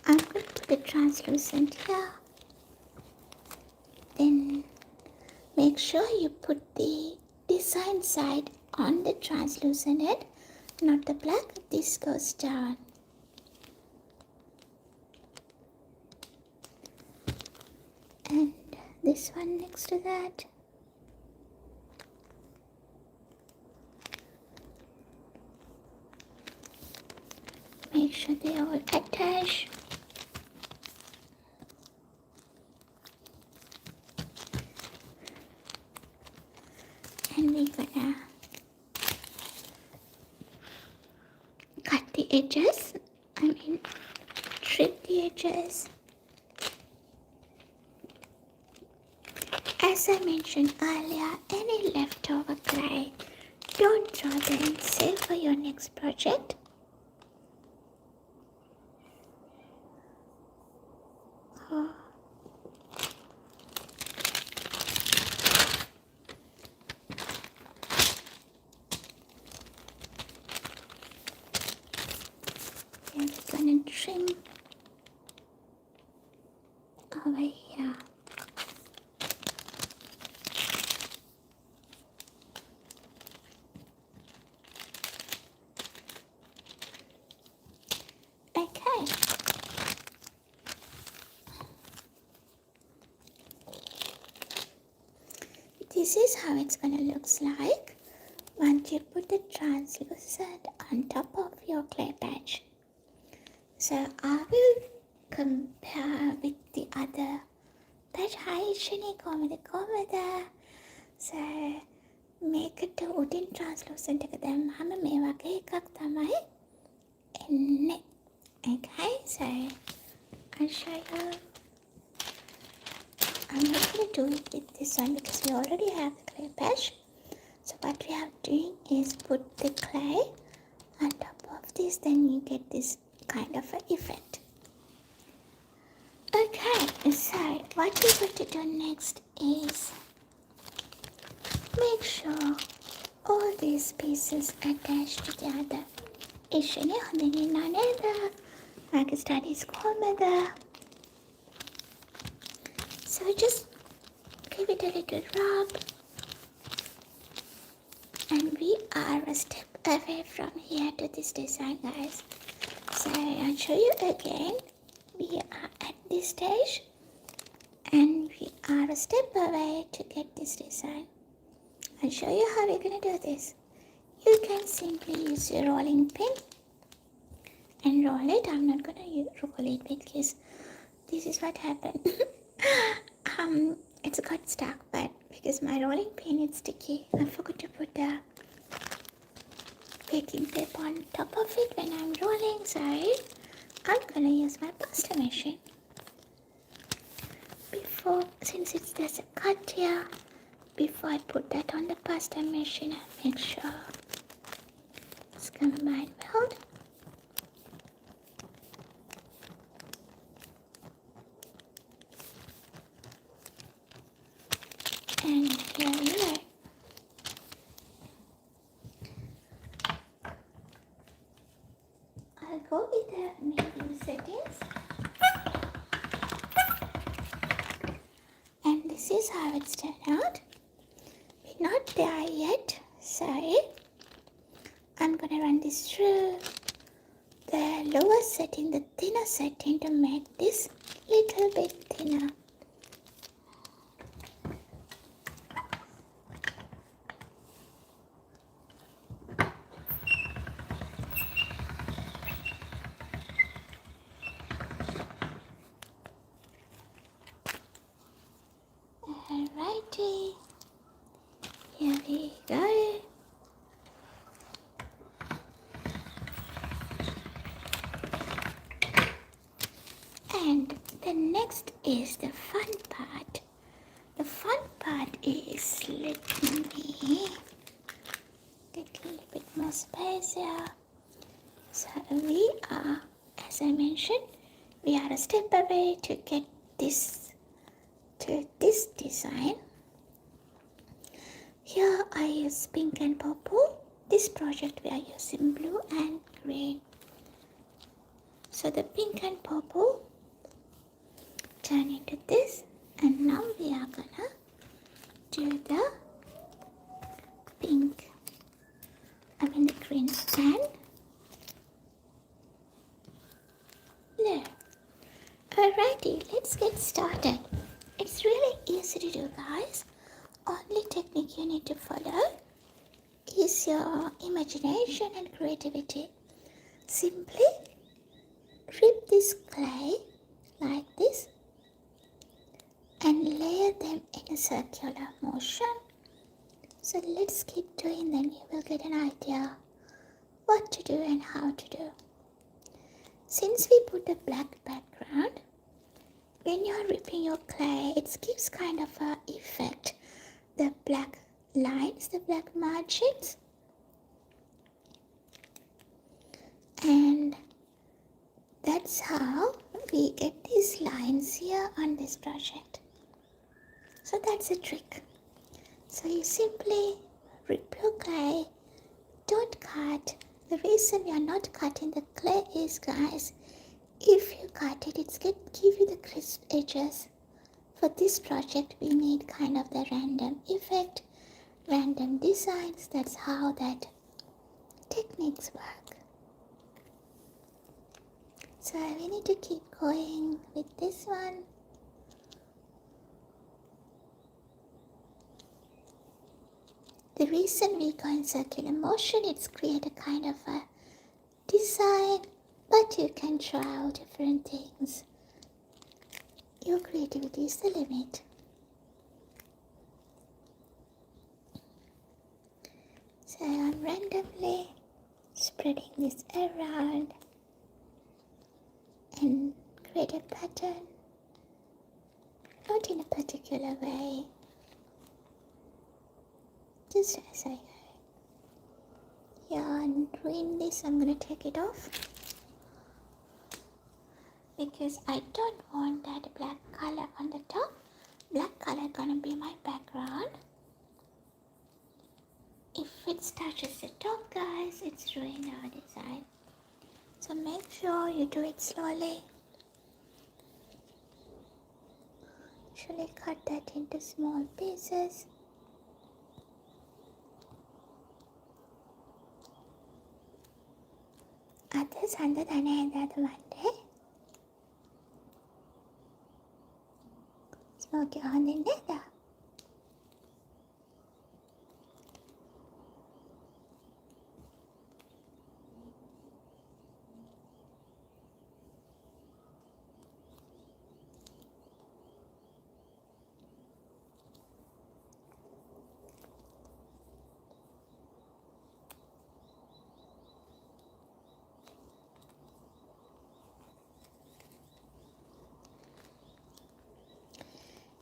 I'm going to put the translucent here. Then make sure you put the design side on the translucent head, not the black. This goes down. And this one next to that. Make sure they all attach. And we're gonna cut the edges. Trim the edges. As I mentioned earlier, any leftover clay, don't throw them, save for your next project. I'm just gonna trim over here. Okay. This is how it's gonna look like once you put the translucent on top of your clay patch. So I will compare with the other patch. Hi Shani, කොහමද? So මේකට උඩින් translucent එක දැම්මම මේ වගේ එකක් තමයි එන්නේ. Okay, so I'll show you. I'm not going to do it with this one because we already have the clay patch. So what we are doing is put the clay on top of this, then you get this kind of an effect. Okay, so what we're going to do next is make sure all these pieces attach together. Ishani handini naneda, like studies komada. So just give it a little rub. And we are a step away from here to this design, guys. So I'll show you again. We are at this stage and we are a step away to get this design. I'll show you how we're going to do this. You can simply use your rolling pin and roll it. I'm not going to roll it because this is what happened. It's got stuck, but because my rolling pin is sticky, I forgot to put the baking tape on top of it when I'm rolling. Sorry, I'm gonna use my pasta machine. Since there's a cut here, before I put that on the pasta machine, I make sure it's combined well. And here we are. I'll go with the medium settings. And this is how it's turned out. We're not there yet, sorry. I'm gonna run this through the lower setting, the thinner setting, to make this little bit thinner. Alrighty, here we go. And the next is the fun part. The fun part is, let me get a little bit more space here. So we are, as I mentioned, we are a step away to get this to this design. Here I use pink and purple. This project we are using blue and green. So the pink and purple turn into this, and now we are gonna do the pink, the green and blue. Alrighty, let's get started. It's really easy to do, guys. Only technique you need to follow is your imagination and creativity. Simply rip this clay like this and layer them in a circular motion. So let's keep doing, then you will get an idea what to do and how to do. Since we put a black background, when you're ripping your clay, it gives kind of a effect. The black lines, the black margins, and that's how we get these lines here on this project. So that's a trick. So you simply rip your clay, don't cut. The reason we are not cutting the clay is, guys, if you cut it, it's going to give you the crisp edges. For this project, we need kind of the random effect, random designs. That's how that techniques work. So we need to keep going with this one. The reason we go in circular motion, it's create a kind of a design, but you can try out different things. Your creativity is the limit. So I'm randomly spreading this around and create a pattern, not in a particular way, just as I go. Yeah, and doing this, I'm going to take it off because I don't want that black color on the top. Black color gonna be my background. If it touches the top, guys, it's ruining our design. So make sure you do it slowly. Usually cut that into small pieces. Ada sanda thane endada mande. Smoke on in there.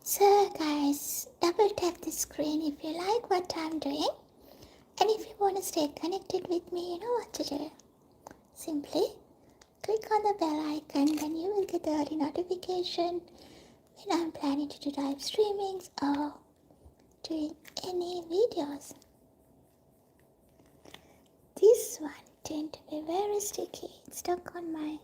So guys, double tap the screen if you like what I'm doing, and if you want to stay connected with me, you know what to do. Simply click on the bell icon, then you will get the early notification when I'm planning to do live streamings or doing any videos. This one tend to be very sticky. It's stuck on my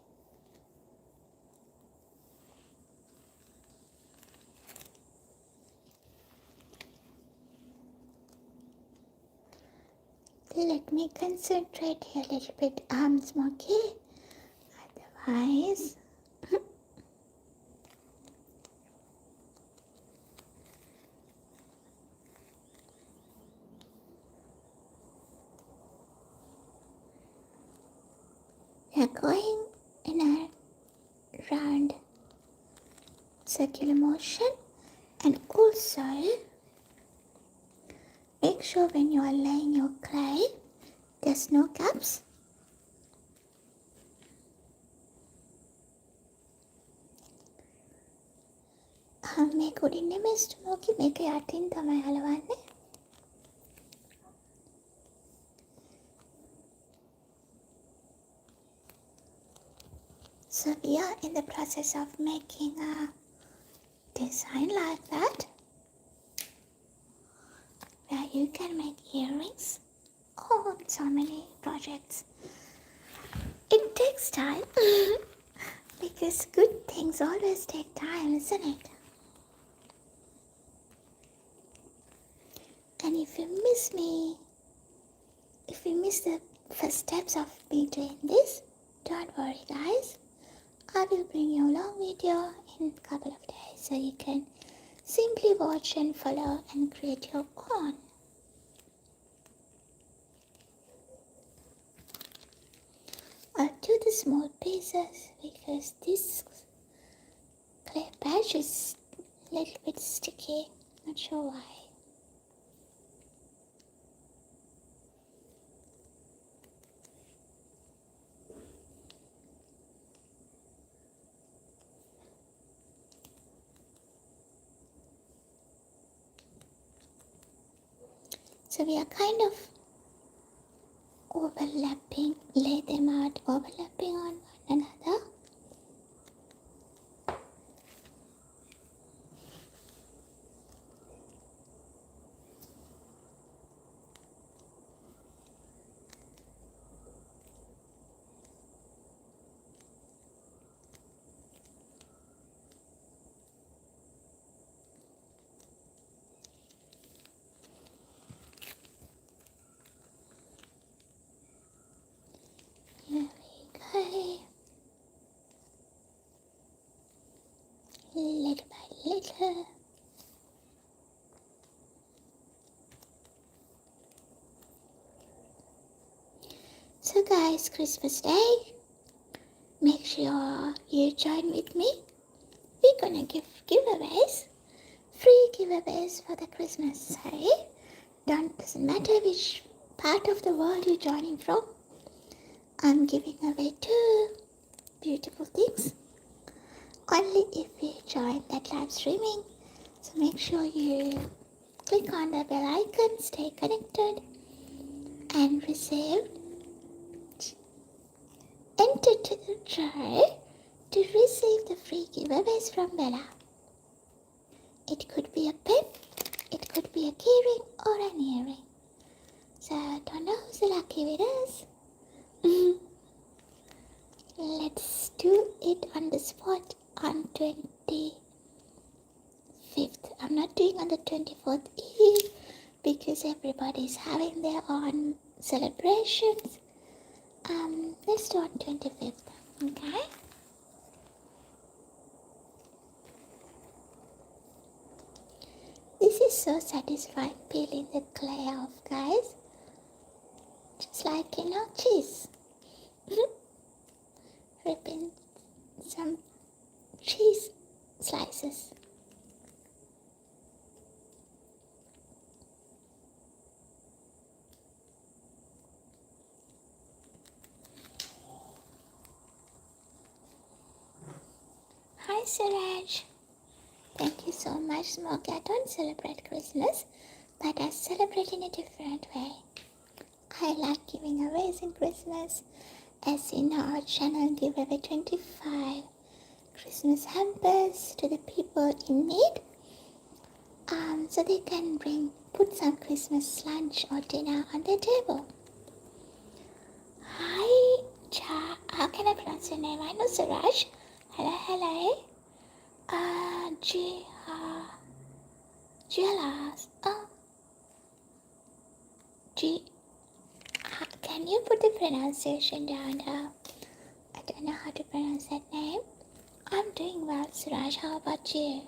Let me concentrate here a little bit, Smokey. Otherwise, we are going in a round circular motion, and also make sure when you are laying your clay, there's no gaps. මේක උඩින් නෙමෙයි ස්මෝකි, මේක යටින් තමයි හලවන්නේ. So we are in the process of making a design like that, where you can make earrings. Oh, so many projects. It takes time because good things always take time, isn't it? And if you miss the first steps of me doing this, don't worry guys. I will bring you a long video in a couple of days so you can simply watch and follow and create your own. I'll do the small pieces because this clay patch is a little bit sticky, not sure why. So we are kind of overlapping, lay them out, overlapping on one another. Here we go, little by little. So guys, Christmas Day, make sure you join with me. We're gonna give giveaways, free giveaways for the Christmas, sorry. Doesn't matter which part of the world you're joining from. I'm giving away 2 beautiful things only if you join that live streaming. So make sure you click on the bell icon, stay connected, and enter to the try to receive the free giveaways from Bella. It could be a pen, it could be a keyring or an earring. So don't know who's the lucky winners. Let's do it on the spot on 25th. I'm not doing on the 24th Eve because everybody's having their own celebrations. Let's do on 25th, okay? This is so satisfying, peeling the clay off, guys. Just like, cheese. Ripping some cheese slices. Hi Suraj. Thank you so much, Smokey. I don't celebrate Christmas, but I celebrate in a different way. I like giving away in Christmas. As in our channel, give away 25 Christmas hampers to the people in need, so they can put some Christmas lunch or dinner on their table. Hi, how can I pronounce your name? I know Suraj. Hello. Can you put the pronunciation down here? I don't know how to pronounce that name. I'm doing well, Suraj. How about you?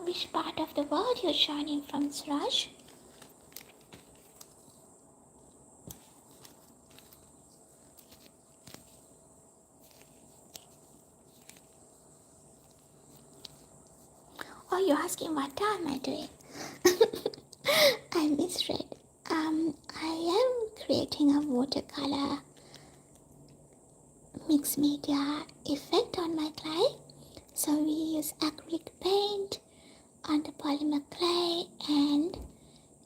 Which part of the world you're joining from, Suraj? Oh, you're asking what time am I doing? I misread. I am creating a watercolor mixed media effect on my clay. So we use acrylic paint on the polymer clay and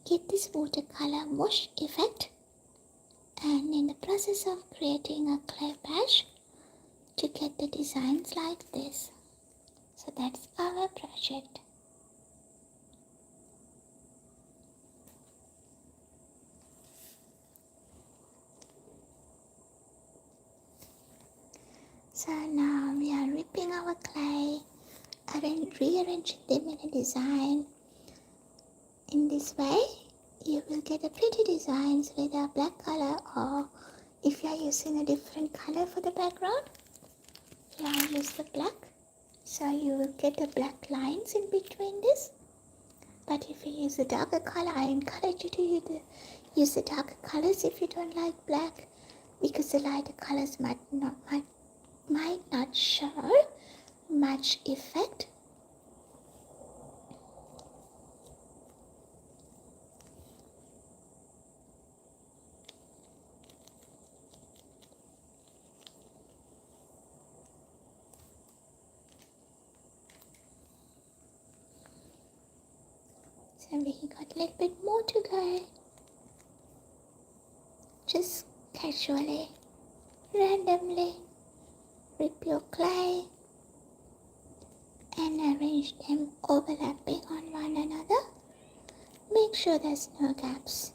get this watercolor wash effect. And in the process of creating a clay patch to get the designs like this. So that's our project. So now we are ripping our clay, rearranging them in a design. In this way, you will get a pretty designs with a black color, or if you are using a different color for the background, you use the black. So you will get the black lines in between this. But if you use a darker color, I encourage you to use the darker colors if you don't like black, because the lighter colors might not show much effect. So we got a little bit more to go. Just casually, randomly rip your clay and arrange them overlapping on one another. Make sure there's no gaps.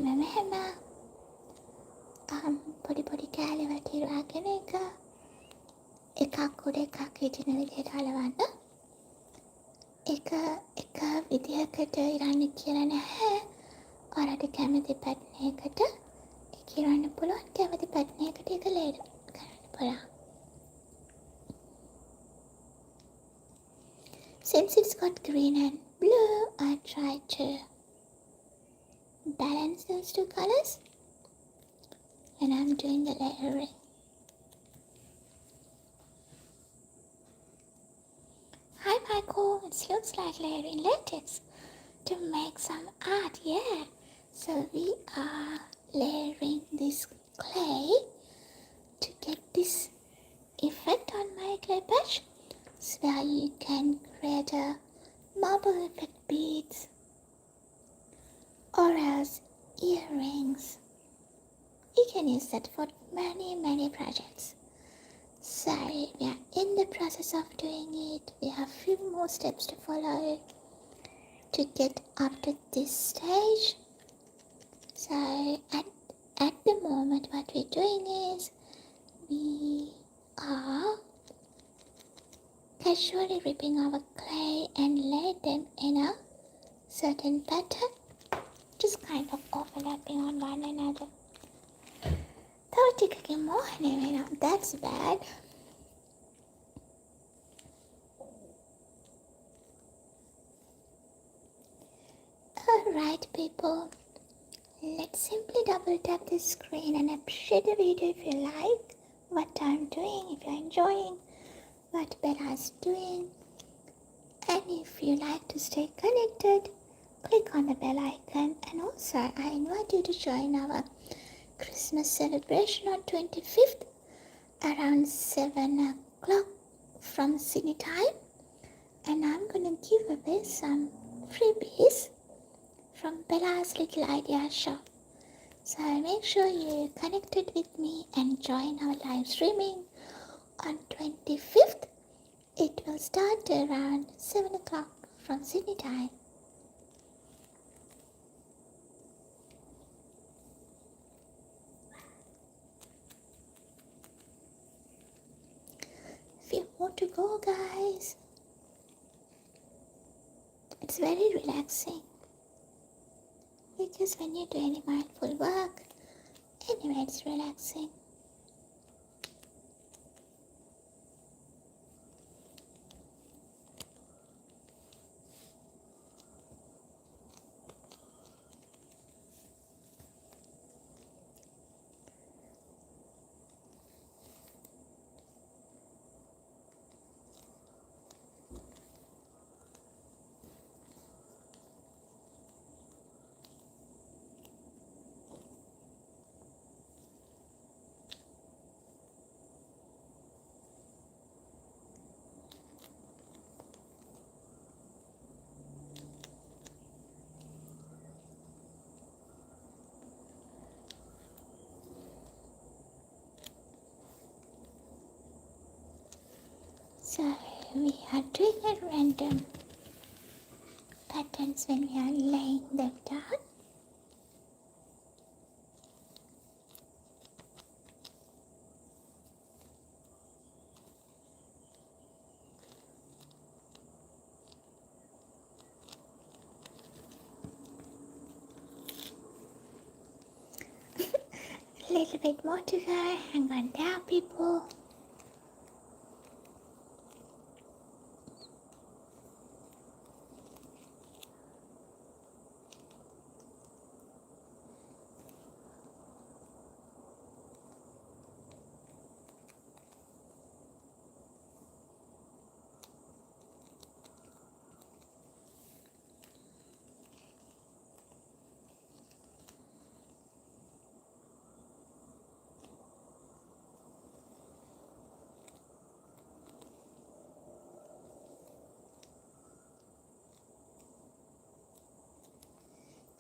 මෙහෙම පොඩි පොඩි කෑලි වලට ඉරාගෙන එකක් උඩ එකක් හිටින විදිහට අලවන්න. එක විදිහකට ඉරන්න කියලා නැහැ. ඔයාලට කැමති පැටර්න් එකකට ඒක ඉරන්න පුළුවන්. කැමති පැටර්න් එකකට ඒක ලේයර් කරන්න පුළුවන්. Since it's got green and blue, I try to balance those two colors when I'm doing the layering. Hi Michael, it looks like layering latex to make some art, yeah. So we are layering this clay to get this effect on my clay patch, so where you can create a marble effect beads or else earrings. You can use that for many projects. So we are in the process of doing it. We have few more steps to follow to get up to this stage. So at the moment what we're doing is we are casually ripping our clay and lay them in a certain pattern, just kind of overlapping on one another. More anyway, now that's bad. Alright people, let's simply double tap the screen and appreciate the video if you like what I'm doing, if you're enjoying what Bella's doing, and if you like to stay connected, click on the bell icon. And also I invite you to join our Christmas celebration on 25th around 7 o'clock from Sydney time, and I'm gonna give away some freebies from Bella's Little Idea Shop. So make sure you're connected with me and join our live streaming on 25th. It will start around 7 o'clock from Sydney time. If you want to go, guys, it's very relaxing because when you do any mindful work, anyway, it's relaxing. So we are doing a random patterns when we are laying them down. A little bit more to go. Hang on down, people.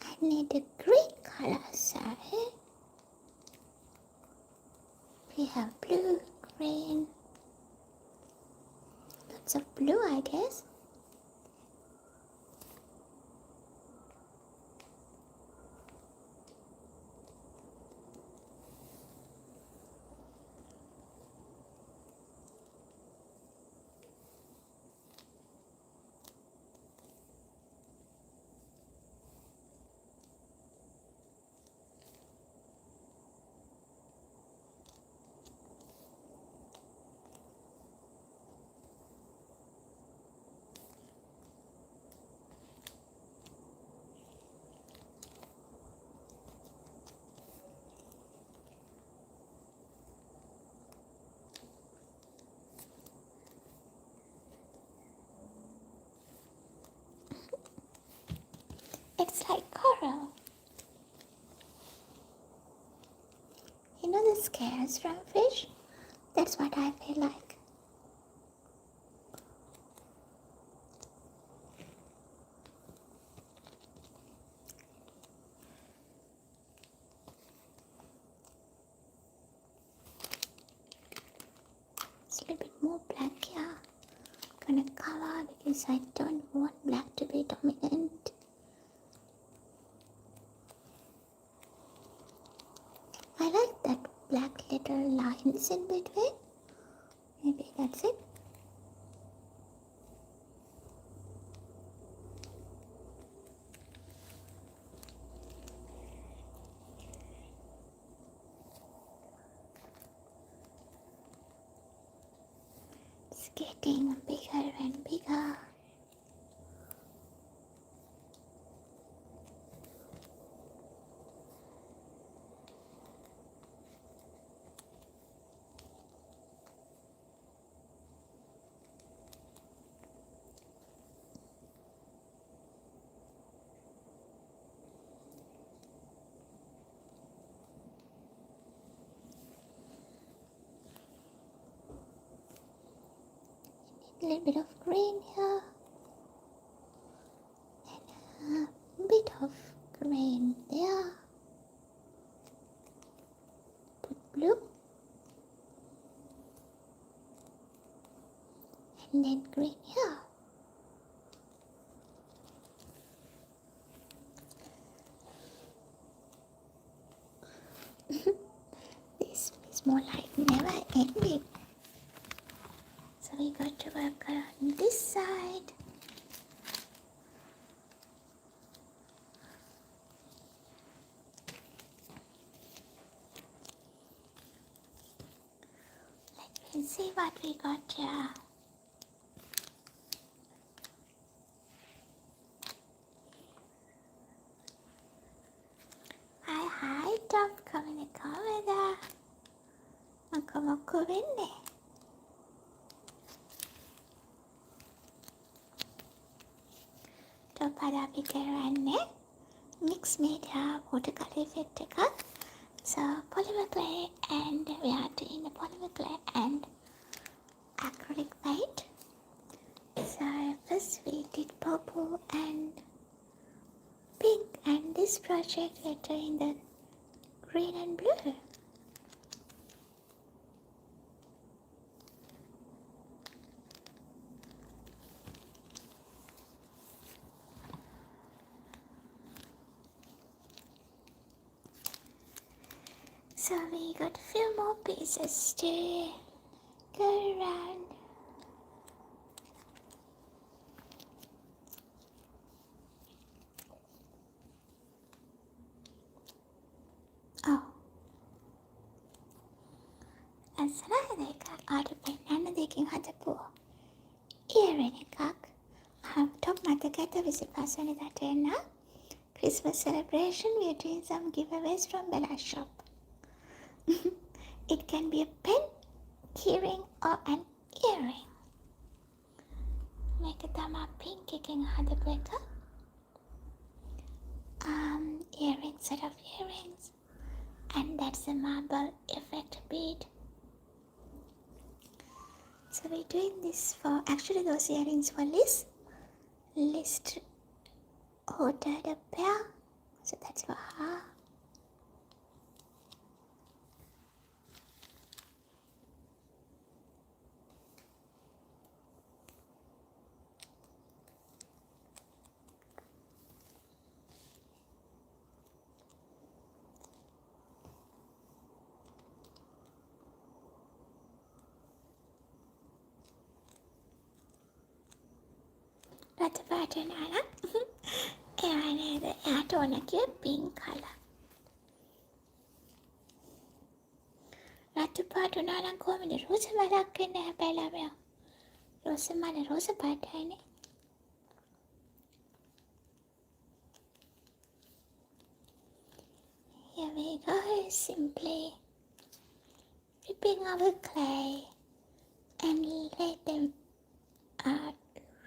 I need a green color, so we have blue, green, lots of blue, I guess. It's like coral. You know the scales from fish? That's what I feel like. It's a little bit more black here. I'm gonna cover because I don't want black to be dominant. I like that black little lines in between. Maybe that's it. It's getting bigger and bigger. A little bit of green here and a bit of and then green here. This is more like never ending. So we got to work around this side. Let me see what we got here. Hi Tom, coming there. Moku venne. Topada pikaranne. Mix media watercolor effect. So polymer clay, and we are doing the polymer clay and acrylic paint. So first we did purple and pink, and this project we're doing the green and blue. So we got a few more pieces to go around. Oh. Asana ආට පෙන්වන්න දෙකින් හදපු earring එකක්. top මතකයට 25 වෙනිදාට එන්න. Christmas celebration, we are doing some giveaways from Bella shop. It can be a pen, keyring or an earring. මේක තමයි pink එකෙන් හදපු එක. Earring, set of earrings, and that's a marble effect bead. So we're doing this for, actually those earrings for List ordered a pair, so that's for her. That's a pattern, Anna. And the tone here, pink color. Ratu pattern, Anna, come in the rose malak in the bella. Rosa mana rosa pattern. Here we go, simply whipping our clay and let them out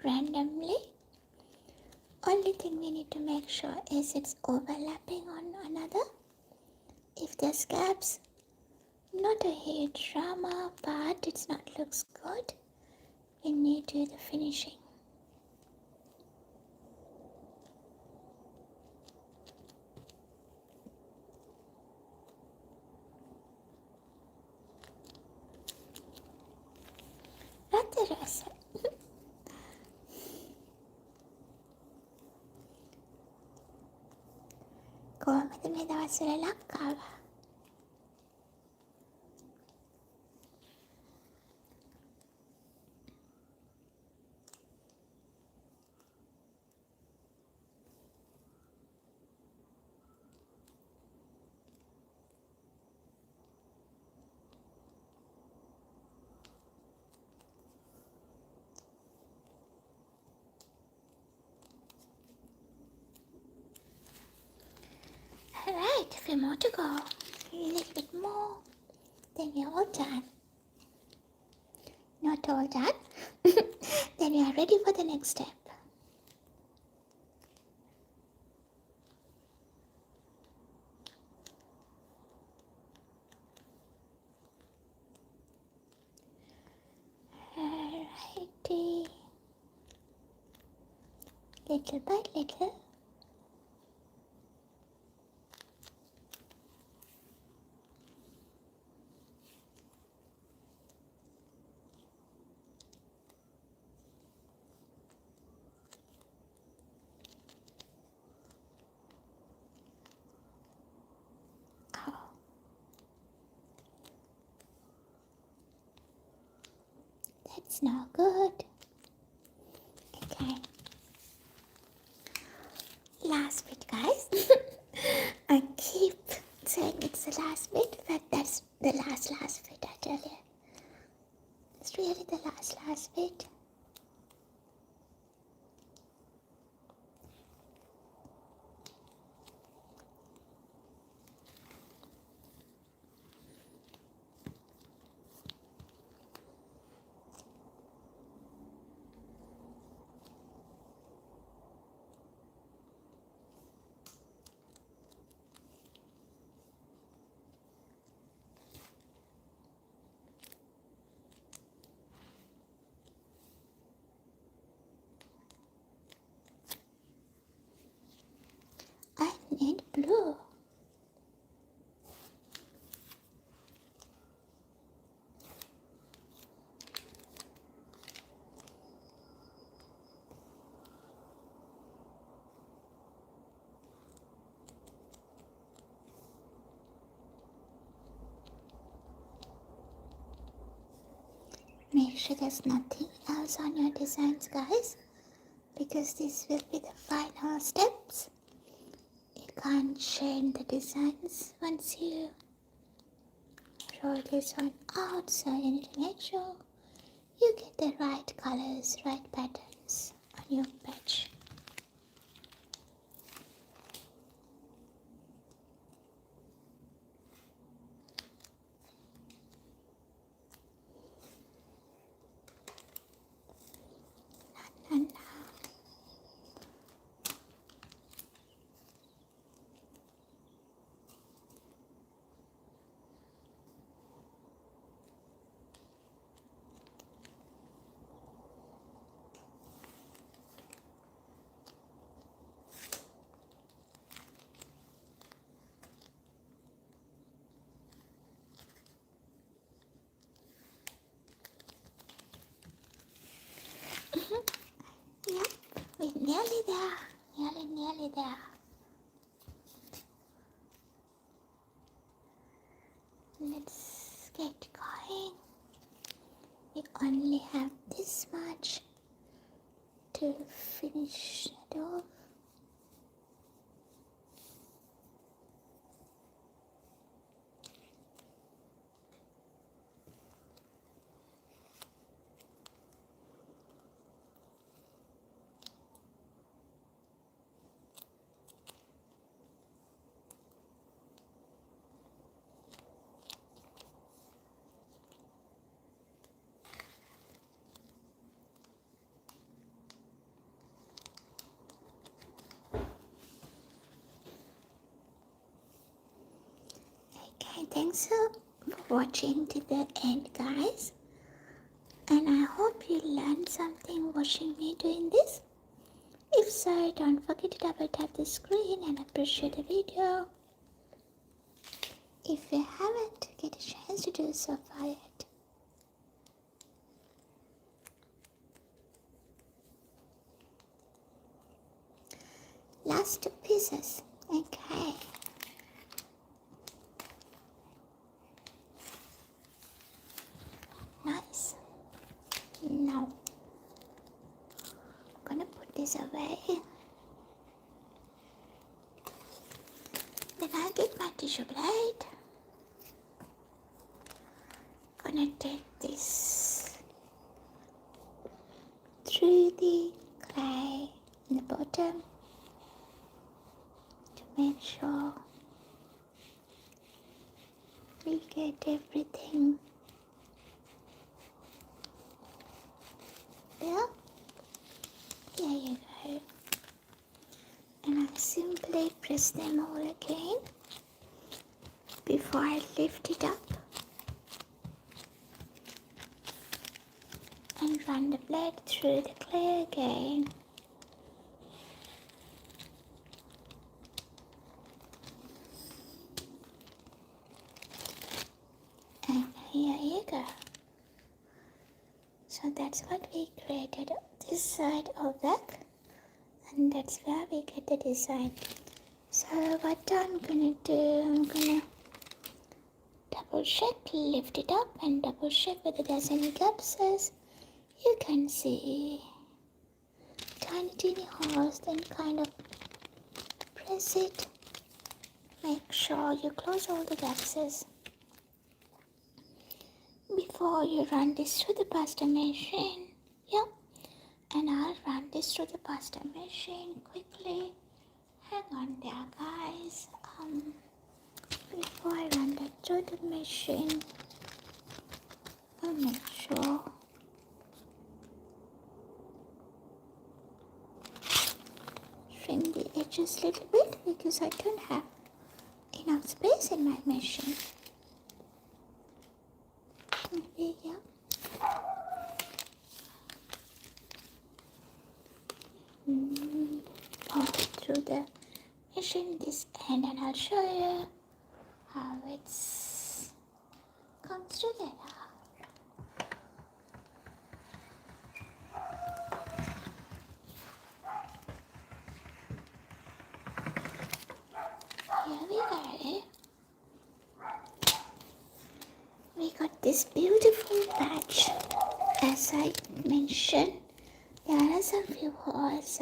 randomly. Only thing we need to make sure is it's overlapping on another. If there's gaps, not a huge drama, but it's not looks good when you do the finishing. Rather කොහොමද මේ දවස්වල ලංකාව? Alright, a few more to go. A little bit more. Then we are all done. Not all done. Then we are ready for the next step. Alrighty. Little by little. It's no good. Okay. Last bit, guys. I keep saying it's the last bit, but that's the last bit, I tell you. It's really the last bit. I need blue. Make sure there's nothing else on your designs, guys, because this will be the final steps. You can't change the designs once you roll this one out, so you need to make sure you get the right colors, right patterns on your page. And yep, we're nearly there. Nearly there. Let's get going. We only have this much to finish it off. Okay, thanks for watching to the end, guys. And I hope you learned something watching me doing this. If so, don't forget to double tap the screen and appreciate the video. If you haven't get a chance to do so far yet. Last two pieces. Okay. Nice. Now, I'm gonna put this away. Then I'll get my tissue blade. Gonna take this through the clay in the bottom to make sure we get everything there. There you go. And I simply press them all again before I lift it up and run the blade through the clay again. And here you go. So that's what we created, this side of that, and that's where we get the design. So what I'm gonna do, I'm gonna double check, lift it up and double check whether there's any gaps you can see tiny teeny holes, then kind of press it. Make sure you close all the gaps before you run this through the pasta machine. Yep, and I'll run this through the pasta machine quickly. Hang on there, guys. Before I run that through the machine, I'll make sure trim the edges a little bit because I don't have enough space in my machine. Maybe, yeah. Pop it through the machine this end, and I'll show you how it comes together. Here we go. We got this beautiful patch. As I mentioned, there are some few holes.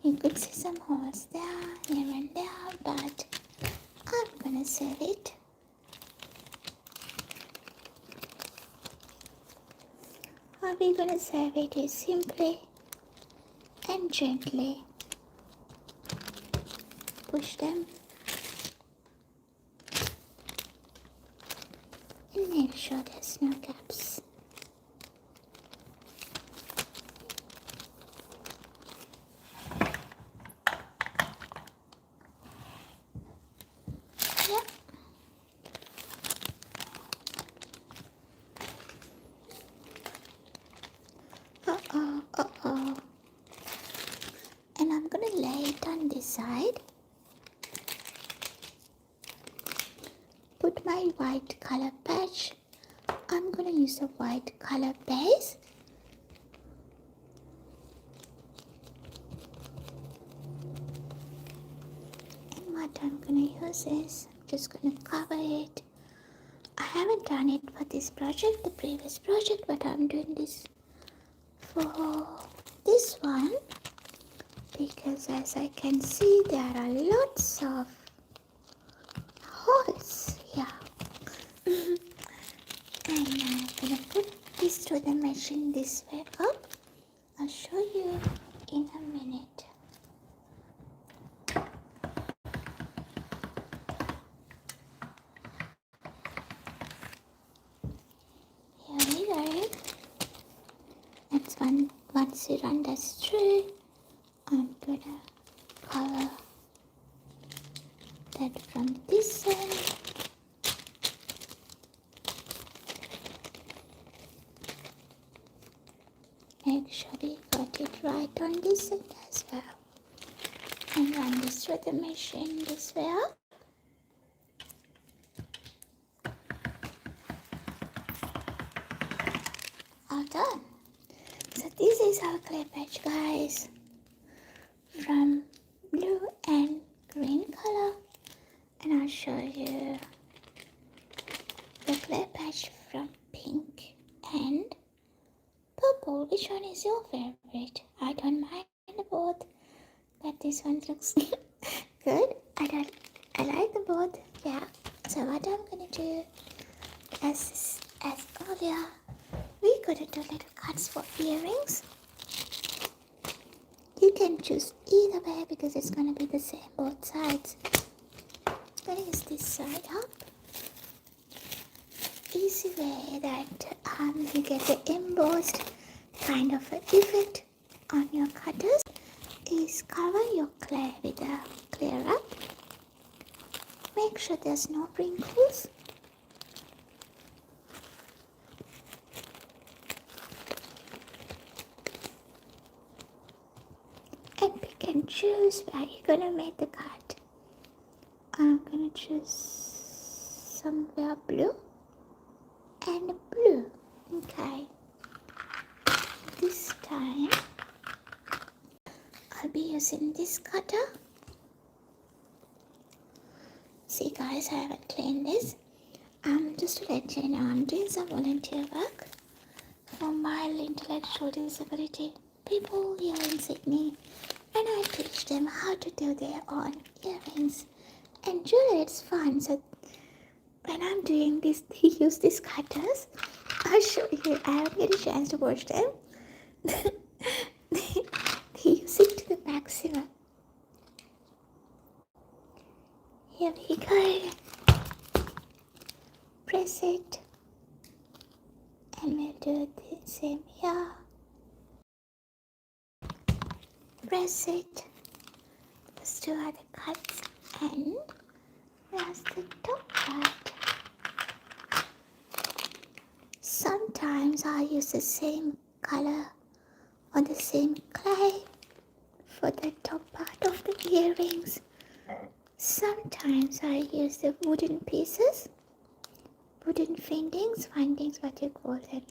You could see some holes there, here and there, but I'm gonna save it. How we're gonna save it is simply and gently push them and make sure there's no gaps. Yep. Uh-oh. And I'm gonna lay it on this side. Put my white color patch. I'm gonna use a white color base. And what I'm gonna use is, I'm just gonna cover it. I haven't done it for this project, the previous project, but I'm doing this for this one because as I can see there are lots of holes here. And I'm gonna put this through the machine this way up. I'll show you in a minute. Here we go. Next one, once you run this through, I'm gonna cover that from this end. Make sure we got it right on this end as well. And run this through the machine this way up. All done. So this is our clay patch, guys, from blue and green color, and I'll show you the clay patch from pink and purple. Which one is your favorite? I don't mind both, but this one looks good. I like the both. Yeah. So what I'm gonna do, as earlier, we gotta do little cuts for earrings. You can choose either way because it's gonna be the same both sides. I'm gonna use this side up. Easy way that you get the embossed kind of an effect on your cutters is cover your clay with a clear wrap. Make sure there's no wrinkles. And pick and choose where you're gonna make the cut. I'm gonna choose somewhere blue and blue. Okay. This time I'll be using this cutter. See guys, I haven't cleaned this. Just to let you know, I'm doing some volunteer work. for mild intellectual disability people here in Sydney, and I teach them how to do their own earrings. And Julia, it's fun. So when I'm doing this, they use these cutters. I'll show you. I haven't get a chance to watch them. they use it to the maximum. Here we go. Press it. And we'll do the same here. Press it. Let's do other cuts. And there's the top part. Sometimes I use the same color or the same clay for the top part of the earrings. Sometimes I use the wooden pieces, wooden findings, what you call them here.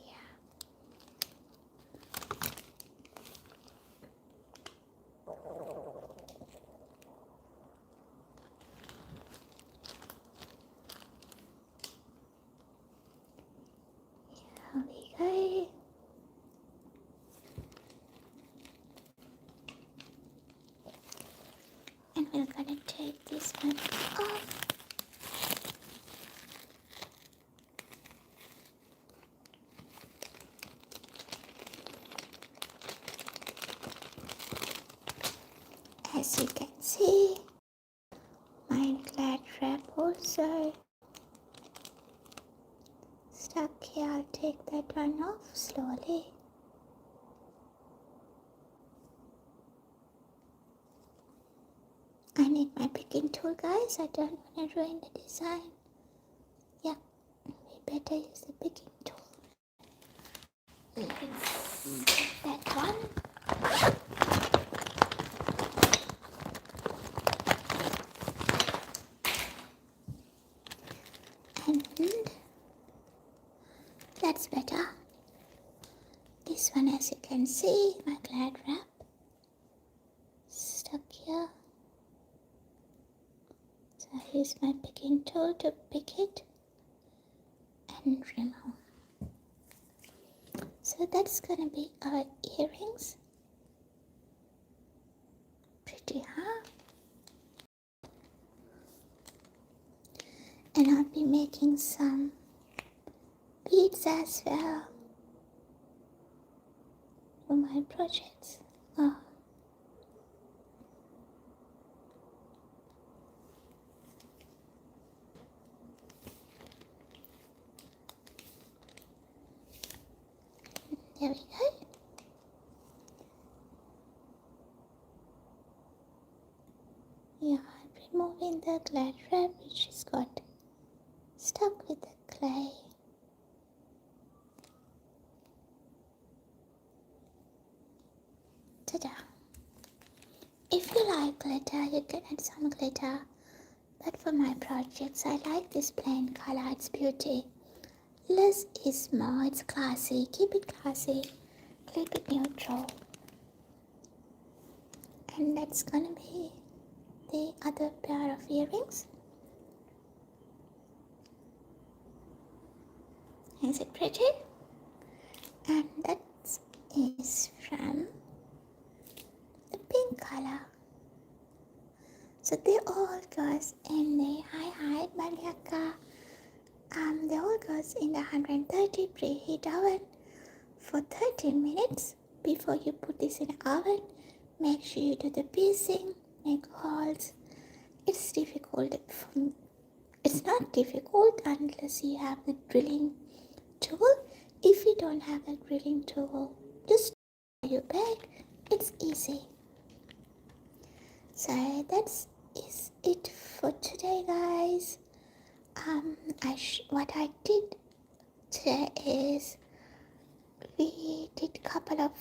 Here we go. And we're gonna take this one off. As you can see, my glad wrap also stuck here. I'll take that one off slowly. I need my picking tool, guys. I don't want to ruin the design. Yeah, we better use the picking tool. Let's take that one. And that's better. This one, as you can see, my glad wrap stuck here. So I use my picking tool to pick it and remove. So that's gonna be our earrings. Pretty, huh? And I'll be making some beads as well for my projects. Oh. There we go. Yeah, I'm removing the glad wrap which has got stuck with the clay. Ta-da! If you like glitter, you can add some glitter. But for my projects, I like this plain color. It's beauty. Less is more. It's classy. Keep it classy. Keep it neutral. And that's gonna be the other pair of earrings. Is it pretty? And that is from the pink color. So they all goes in the hi Mariaka. They all goes in the 130 preheat oven for 30 minutes. Before you put this in the oven, make sure you do the piecing, make holes. It's difficult. It's not difficult unless you have the drilling tool. If you don't have a drilling tool, just your bag. It's easy. So that's it for today, guys. What I did today is we did a couple of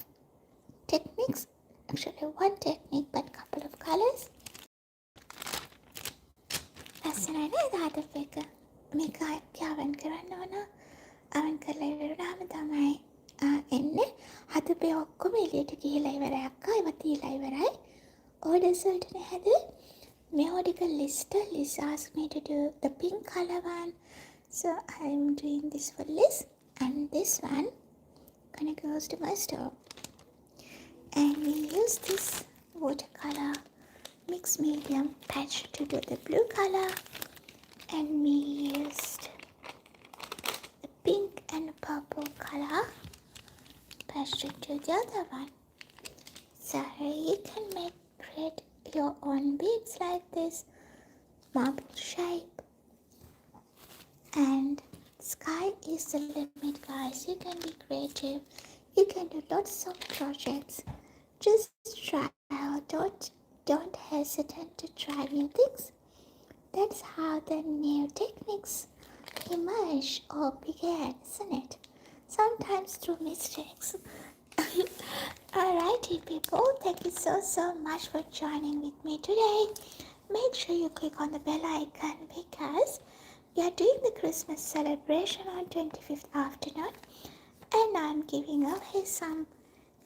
techniques. Actually, one technique, but a couple of colors. ලස්සනයි නේද හදපු එක? මේක යාවන් කරන්න ඕන. අවන් කරලා ඉවරනම තමයි එන්නේ. හදපේ ඔක්කොම එළියට ගිහලා ඉවරයි අක්කා. ඒවා තියලා ඉවරයි. Orders වලට නැහැද? Methodical Liz asked me to do the pink color one. So I'm doing this for Liz. And this one, gonna go to my store and we use this watercolor mixed medium patch to do the blue color, and we used the pink and purple color patch to do the other one. So you can create your own beads like this, marble shape, and sky is the limit, guys. You can be creative, you can do lots of projects. Just try out, don't hesitate to try new things. That's how the new techniques emerge or began, isn't it? Sometimes through mistakes. Alrighty people, thank you so much for joining with me today. Make sure you click on the bell icon because we are doing the Christmas celebration on 25th afternoon, and I'm giving away some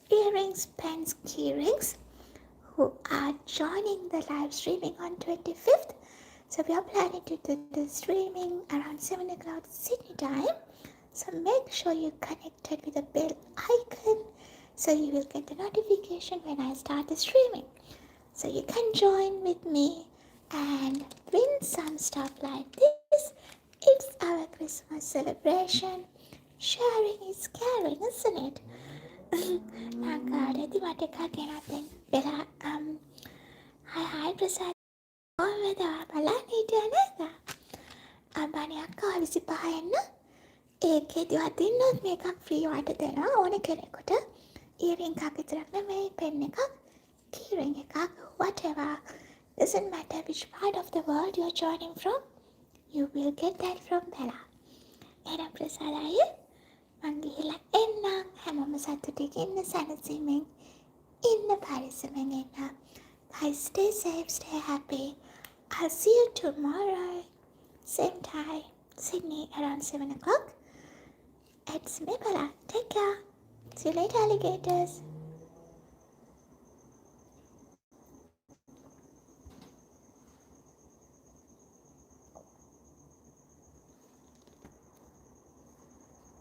earrings, pens, key rings who are joining the live streaming on 25th. So we are planning to do the streaming around 7 o'clock Sydney time. So make sure you connected with the bell icon so you will get the notification when I start the streaming. So you can join with me and win some stuff like this. It's our Christmas celebration. Sharing is caring, isn't it? Nangada, the Watercolor Technique. Hi, Prasad. කොහොමද බලන්න හිටියා නේද? අම්බානේ අක්කා 25 එන්න. ඒකේදී වදින්නත් මේකක් free වට දෙනවා ඕන කෙනෙකුට. ඉයරින් එකක් විතරක් නෙමෙයි, පෙන් එකක්, කීරින් එකක්, whatever. Doesn't matter which part of the world you're joining from, you will get that from Bella. එහෙනම් ප්‍රසාදයි මං ගිහිල්ලා එන්නම්. හැමෝම සතුටින් ඉන්න, සැනසීමෙන් ඉන්න, පරිස්සමෙන් ඉන්න. Guys, stay safe, stay happy. I'll see you tomorrow, same time, Sydney, around 7 o'clock. It's me, Bella. Take care. See you later, alligators.